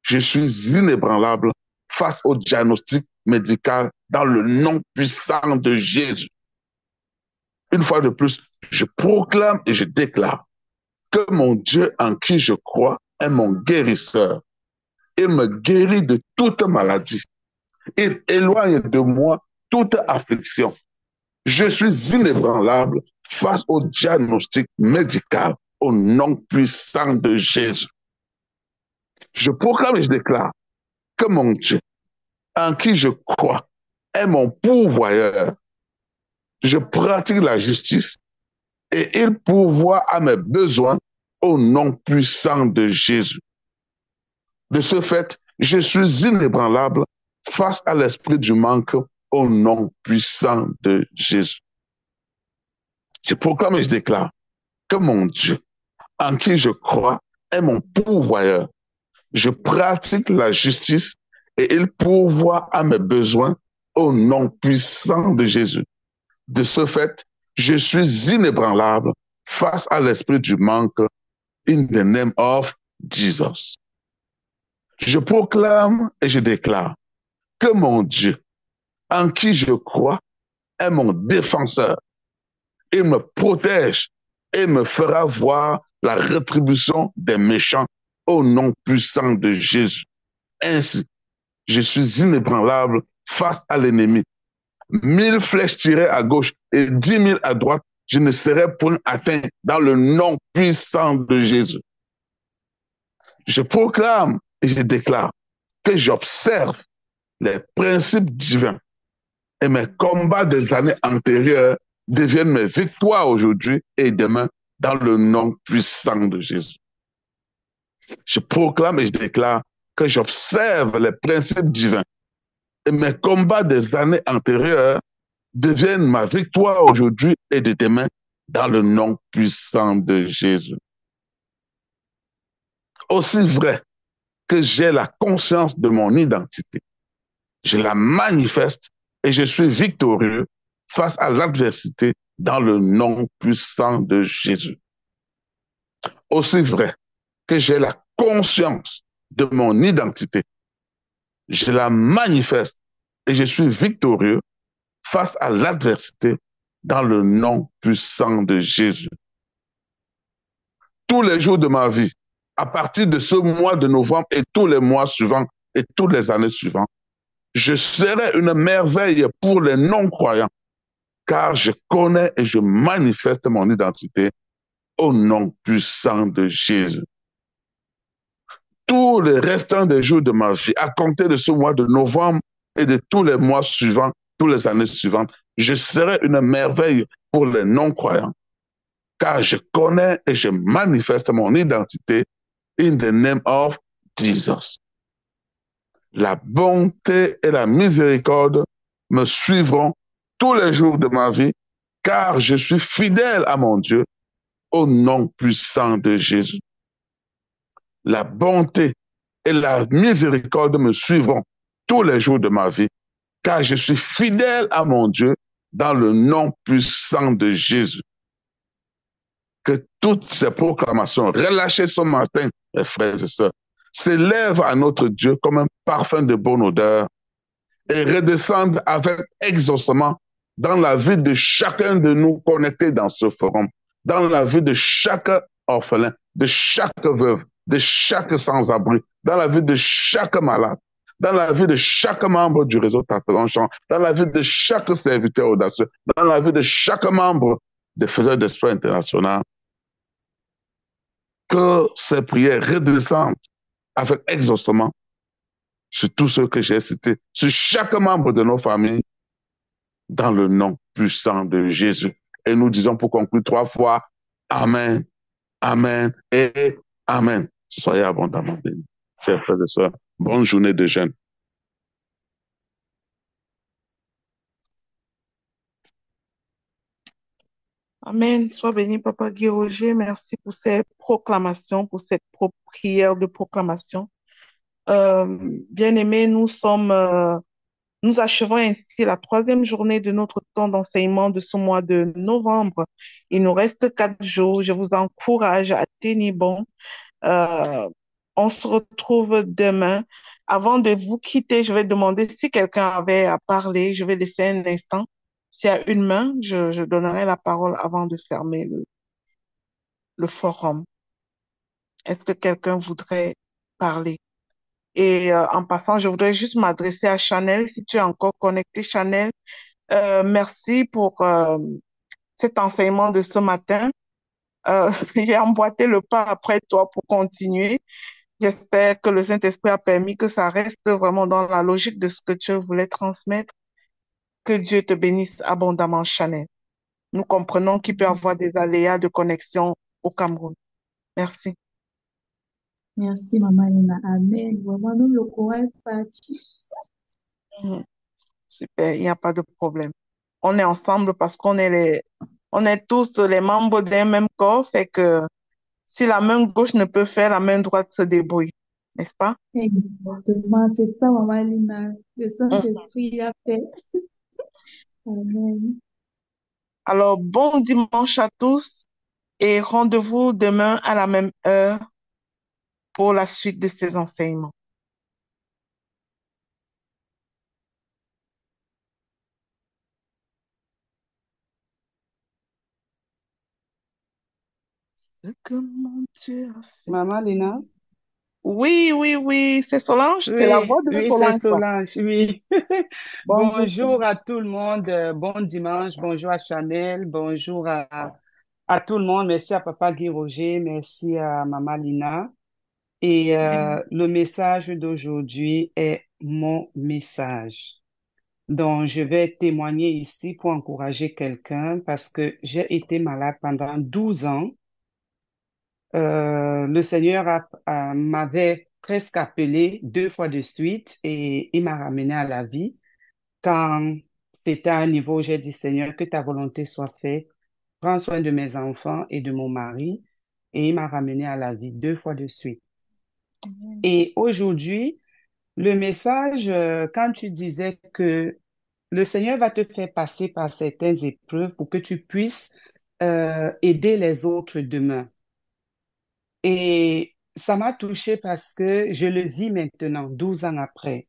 Je suis inébranlable face au diagnostic médical dans le nom puissant de Jésus. Une fois de plus, je proclame et je déclare que mon Dieu en qui je crois est mon guérisseur. Il me guérit de toute maladie. Il éloigne de moi toute affliction. Je suis inébranlable face au diagnostic médical au nom puissant de Jésus. Je proclame et je déclare que mon Dieu en qui je crois est mon pourvoyeur. Je pratique la justice et il pourvoit à mes besoins au nom puissant de Jésus. De ce fait, je suis inébranlable face à l'esprit du manque au nom puissant de Jésus. Je proclame et je déclare que mon Dieu, en qui je crois, est mon pourvoyeur. Je pratique la justice et il pourvoit à mes besoins au nom puissant de Jésus. De ce fait, je suis inébranlable face à l'esprit du manque in the name of Jesus. Je proclame et je déclare que mon Dieu, en qui je crois, est mon défenseur. Il me protège et me fera voir la rétribution des méchants au nom puissant de Jésus. Ainsi, je suis inébranlable face à l'ennemi. 1000 flèches tirées à gauche et 10 000 à droite, je ne serai point atteint dans le nom puissant de Jésus. Je proclame et je déclare que j'observe les principes divins et mes combats des années antérieures deviennent mes victoires aujourd'hui et demain dans le nom puissant de Jésus. Je proclame et je déclare que j'observe les principes divins et mes combats des années antérieures deviennent ma victoire aujourd'hui et de demain dans le nom puissant de Jésus. Aussi vrai que j'ai la conscience de mon identité, je la manifeste et je suis victorieux face à l'adversité dans le nom puissant de Jésus. Aussi vrai que j'ai la conscience de mon identité, je la manifeste et je suis victorieux face à l'adversité dans le nom puissant de Jésus. Tous les jours de ma vie, à partir de ce mois de novembre et tous les mois suivants et toutes les années suivantes, je serai une merveille pour les non-croyants, car je connais et je manifeste mon identité au nom puissant de Jésus. Tous les restants des jours de ma vie, à compter de ce mois de novembre et de tous les mois suivants, toutes les années suivantes, je serai une merveille pour les non-croyants, car je connais et je manifeste mon identité in the name of Jesus. La bonté et la miséricorde me suivront tous les jours de ma vie, car je suis fidèle à mon Dieu au nom puissant de Jésus. La bonté et la miséricorde me suivront tous les jours de ma vie, car je suis fidèle à mon Dieu dans le nom puissant de Jésus. Que toutes ces proclamations relâchées ce matin, mes frères et sœurs, s'élèvent à notre Dieu comme un parfum de bonne odeur et redescendent avec exaucement dans la vie de chacun de nous connectés dans ce forum, dans la vie de chaque orphelin, de chaque veuve, de chaque sans-abri, dans la vie de chaque malade, dans la vie de chaque membre du réseau Tatelanchant, dans la vie de chaque serviteur audacieux, dans la vie de chaque membre des faiseurs d'espoir international, que ces prières redescendent avec exaucement sur tous ceux que j'ai cités, sur chaque membre de nos familles, dans le nom puissant de Jésus. Et nous disons pour conclure 3 fois, Amen, Amen et Amen. Soyez abondamment bénis. Chers frères et sœurs, bonne journée de jeûne. Amen. Sois béni, Papa Guy Roger. Merci pour ces proclamations, pour cette prière de proclamation. Bien-aimés, nous achevons ainsi la 3e journée de notre temps d'enseignement de ce mois de novembre. Il nous reste 4 jours. Je vous encourage à tenir bon. On se retrouve demain. Avant de vous quitter, je vais demander si quelqu'un avait à parler. Je vais laisser un instant. S'il y a une main, je donnerai la parole avant de fermer le forum. Est-ce que quelqu'un voudrait parler? Et en passant, je voudrais juste m'adresser à Chanel. Si tu es encore connecté, Chanel, merci pour cet enseignement de ce matin. J'ai emboîté le pas après toi pour continuer. J'espère que le Saint-Esprit a permis que ça reste vraiment dans la logique de ce que tu voulais transmettre. Que Dieu te bénisse abondamment, Chanel. Nous comprenons qu'il peut y avoir des aléas de connexion au Cameroun. Merci. Merci, Maman Lina. Amen. Vraiment, nous, le courant est parti. Super, il n'y a pas de problème. On est ensemble parce on est tous les membres d'un même corps, fait que si la main gauche ne peut faire, la main droite se débrouille, n'est-ce pas? Exactement, c'est ça, Maman Lina. Le Saint-Esprit a fait. Amen. Alors, bon dimanche à tous et rendez-vous demain à la même heure pour la suite de ces enseignements. Ce que mon Dieu a fait Maman pour Lina? moi. Oui, oui, oui, c'est Solange, c'est la Oui, voix de oui, c'est Solange, quoi. Solange, oui. Bonjour, Bonjour Solange. à tout le monde, bon dimanche, bonjour à Chanel, bonjour à tout le monde. Merci à Papa Guy Roger, merci à Maman Lina. Et le message d'aujourd'hui est mon message. Donc, je vais témoigner ici pour encourager quelqu'un parce que j'ai été malade pendant 12 ans. Le Seigneur m'avait presque appelé 2 fois de suite et il m'a ramené à la vie. Quand c'était à un niveau où j'ai dit, Seigneur, que ta volonté soit faite, prends soin de mes enfants et de mon mari. Et il m'a ramené à la vie 2 fois de suite. Et aujourd'hui, le message, quand tu disais que le Seigneur va te faire passer par certaines épreuves pour que tu puisses aider les autres demain. Et ça m'a touchée parce que je le vis maintenant, 12 ans après.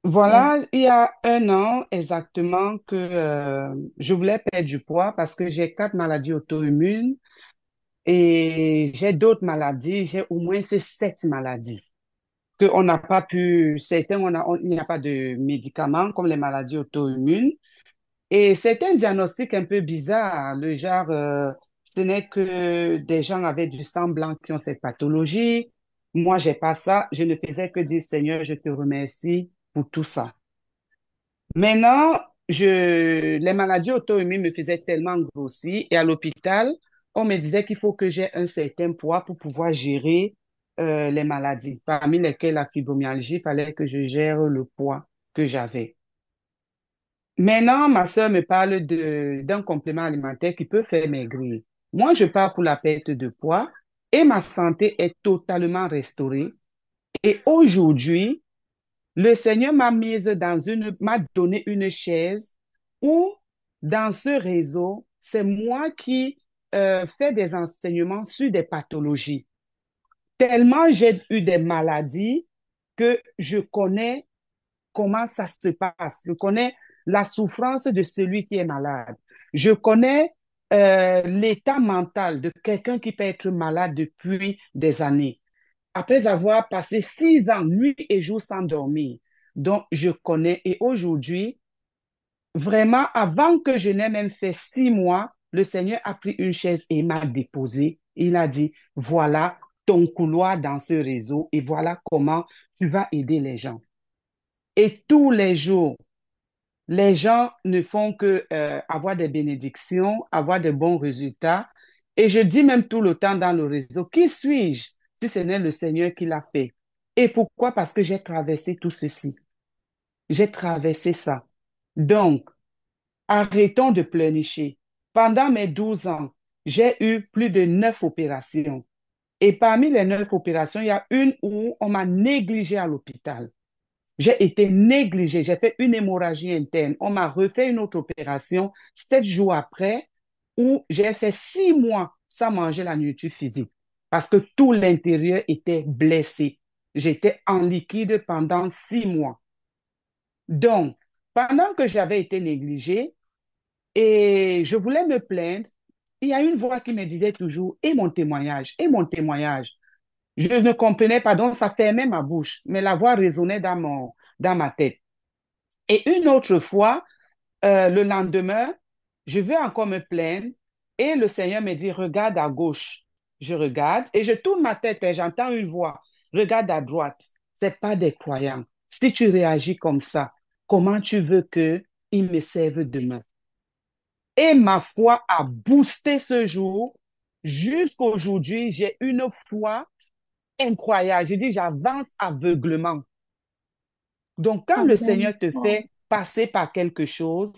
Mm. Voilà, il y a un an exactement que je voulais perdre du poids parce que j'ai 4 maladies auto-immunes et j'ai d'autres maladies, j'ai au moins ces 7 maladies qu'on n'a pas pu, certains, il n'y a pas de médicaments comme les maladies auto-immunes. Et c'est un diagnostic un peu bizarre, le genre, ce n'est que des gens avec du sang blanc qui ont cette pathologie. Moi, j'ai pas ça. Je ne faisais que dire, Seigneur, je te remercie pour tout ça. Maintenant, les maladies auto-immunes me faisaient tellement grossir et à l'hôpital, on me disait qu'il faut que j'ai un certain poids pour pouvoir gérer les maladies, parmi lesquelles la fibromyalgie, il fallait que je gère le poids que j'avais. Maintenant, ma sœur me parle d'un complément alimentaire qui peut faire maigrir. Moi, je pars pour la perte de poids et ma santé est totalement restaurée. Et aujourd'hui, le Seigneur m'a donné une chaise où, dans ce réseau, c'est moi qui fais des enseignements sur des pathologies. Tellement j'ai eu des maladies que je connais comment ça se passe. Je connais la souffrance de celui qui est malade. Je connais l'état mental de quelqu'un qui peut être malade depuis des années. Après avoir passé 6 ans, nuit et jour sans dormir. Donc, je connais. Et aujourd'hui, vraiment, avant que je n'ai même fait 6 mois, le Seigneur a pris une chaise et m'a déposé. Il a dit, voilà ton couloir dans ce réseau et voilà comment tu vas aider les gens. Et tous les jours, les gens ne font que avoir des bénédictions, avoir de bons résultats. Et je dis même tout le temps dans le réseau, qui suis-je si ce n'est le Seigneur qui l'a fait? Et pourquoi? Parce que j'ai traversé tout ceci. J'ai traversé ça. Donc, arrêtons de pleurnicher. Pendant mes 12 ans, j'ai eu plus de 9 opérations. Et parmi les 9 opérations, il y a une où on m'a négligée à l'hôpital. J'ai été négligée, j'ai fait une hémorragie interne. On m'a refait une autre opération 7 jours après où j'ai fait 6 mois sans manger la nourriture physique parce que tout l'intérieur était blessé. J'étais en liquide pendant 6 mois. Donc, pendant que j'avais été négligée et je voulais me plaindre, il y a une voix qui me disait toujours, et mon témoignage, et mon témoignage. Je ne comprenais pas, donc ça fermait ma bouche, mais la voix résonnait dans ma tête. Et une autre fois, le lendemain, je veux encore me plaindre et le Seigneur me dit, regarde à gauche. Je regarde et je tourne ma tête et j'entends une voix. Regarde à droite. C'est pas des croyants. Si tu réagis comme ça, comment tu veux que ils me servent demain? Et ma foi a boosté ce jour. Jusqu'aujourd'hui, j'ai une foi incroyable. Je dis, j'avance aveuglement. Donc, quand le Amen. Seigneur te Oh, fait passer par quelque chose,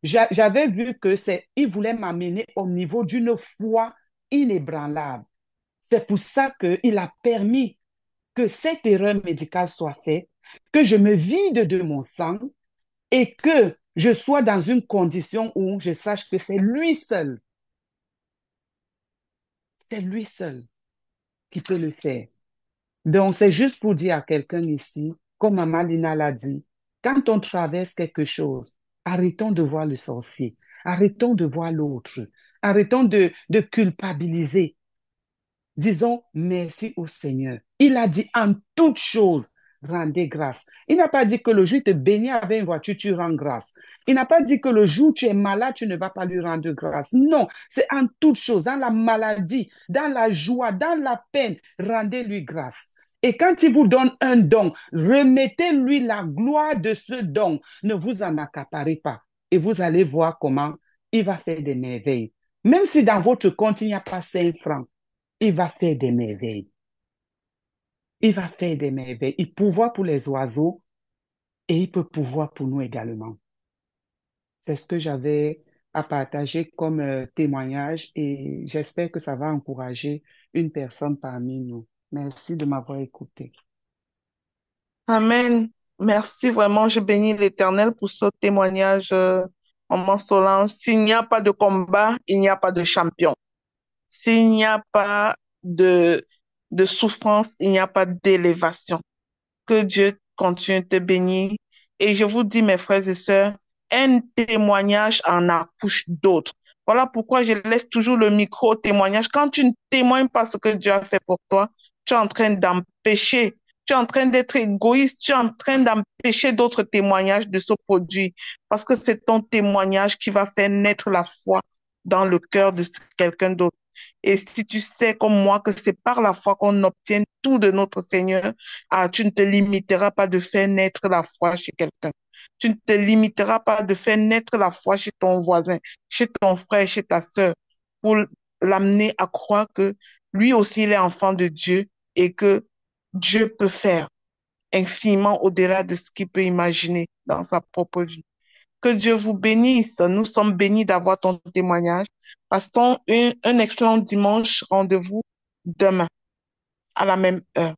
j'avais vu que il voulait m'amener au niveau d'une foi inébranlable. C'est pour ça qu'il a permis que cette erreur médicale soit faite, que je me vide de mon sang et que je sois dans une condition où je sache que c'est lui seul qui peut le faire. Donc, c'est juste pour dire à quelqu'un ici, comme Maman Lina l'a dit, quand on traverse quelque chose, arrêtons de voir le sorcier, arrêtons de voir l'autre, Arrêtons de culpabiliser. Disons merci au Seigneur. Il a dit en toutes choses, rendez grâce. Il n'a pas dit que le jour où tu te bénis avec une voiture, tu rends grâce. Il n'a pas dit que le jour où tu es malade, tu ne vas pas lui rendre grâce. Non, c'est en toutes choses, dans la maladie, dans la joie, dans la peine, rendez-lui grâce. Et quand il vous donne un don, remettez-lui la gloire de ce don. Ne vous en accaparez pas. Et vous allez voir comment il va faire des merveilles. Même si dans votre compte, il n'y a pas 5 francs, il va faire des merveilles. Il va faire des merveilles. Il pourvoit pour les oiseaux et il peut pourvoir pour nous également. C'est ce que j'avais à partager comme témoignage et j'espère que ça va encourager une personne parmi nous. Merci de m'avoir écouté. Amen. Merci vraiment. Je bénis l'Éternel pour ce témoignage, Maman Solange. S'il n'y a pas de combat, il n'y a pas de champion. S'il n'y a pas de souffrance, il n'y a pas d'élévation. Que Dieu continue de te bénir. Et je vous dis, mes frères et sœurs, un témoignage en accouche d'autres. Voilà pourquoi je laisse toujours le micro au témoignage. Quand tu ne témoignes pas ce que Dieu a fait pour toi, tu es en train d'empêcher, tu es en train d'être égoïste, tu es en train d'empêcher d'autres témoignages de se produire. Parce que c'est ton témoignage qui va faire naître la foi dans le cœur de quelqu'un d'autre. Et si tu sais comme moi que c'est par la foi qu'on obtient tout de notre Seigneur, tu ne te limiteras pas de faire naître la foi chez quelqu'un. Tu ne te limiteras pas de faire naître la foi chez ton voisin, chez ton frère, chez ta sœur, pour l'amener à croire que lui aussi il est enfant de Dieu et que Dieu peut faire infiniment au-delà de ce qu'il peut imaginer dans sa propre vie. Que Dieu vous bénisse. Nous sommes bénis d'avoir ton témoignage. Passons un excellent dimanche. Rendez-vous demain à la même heure.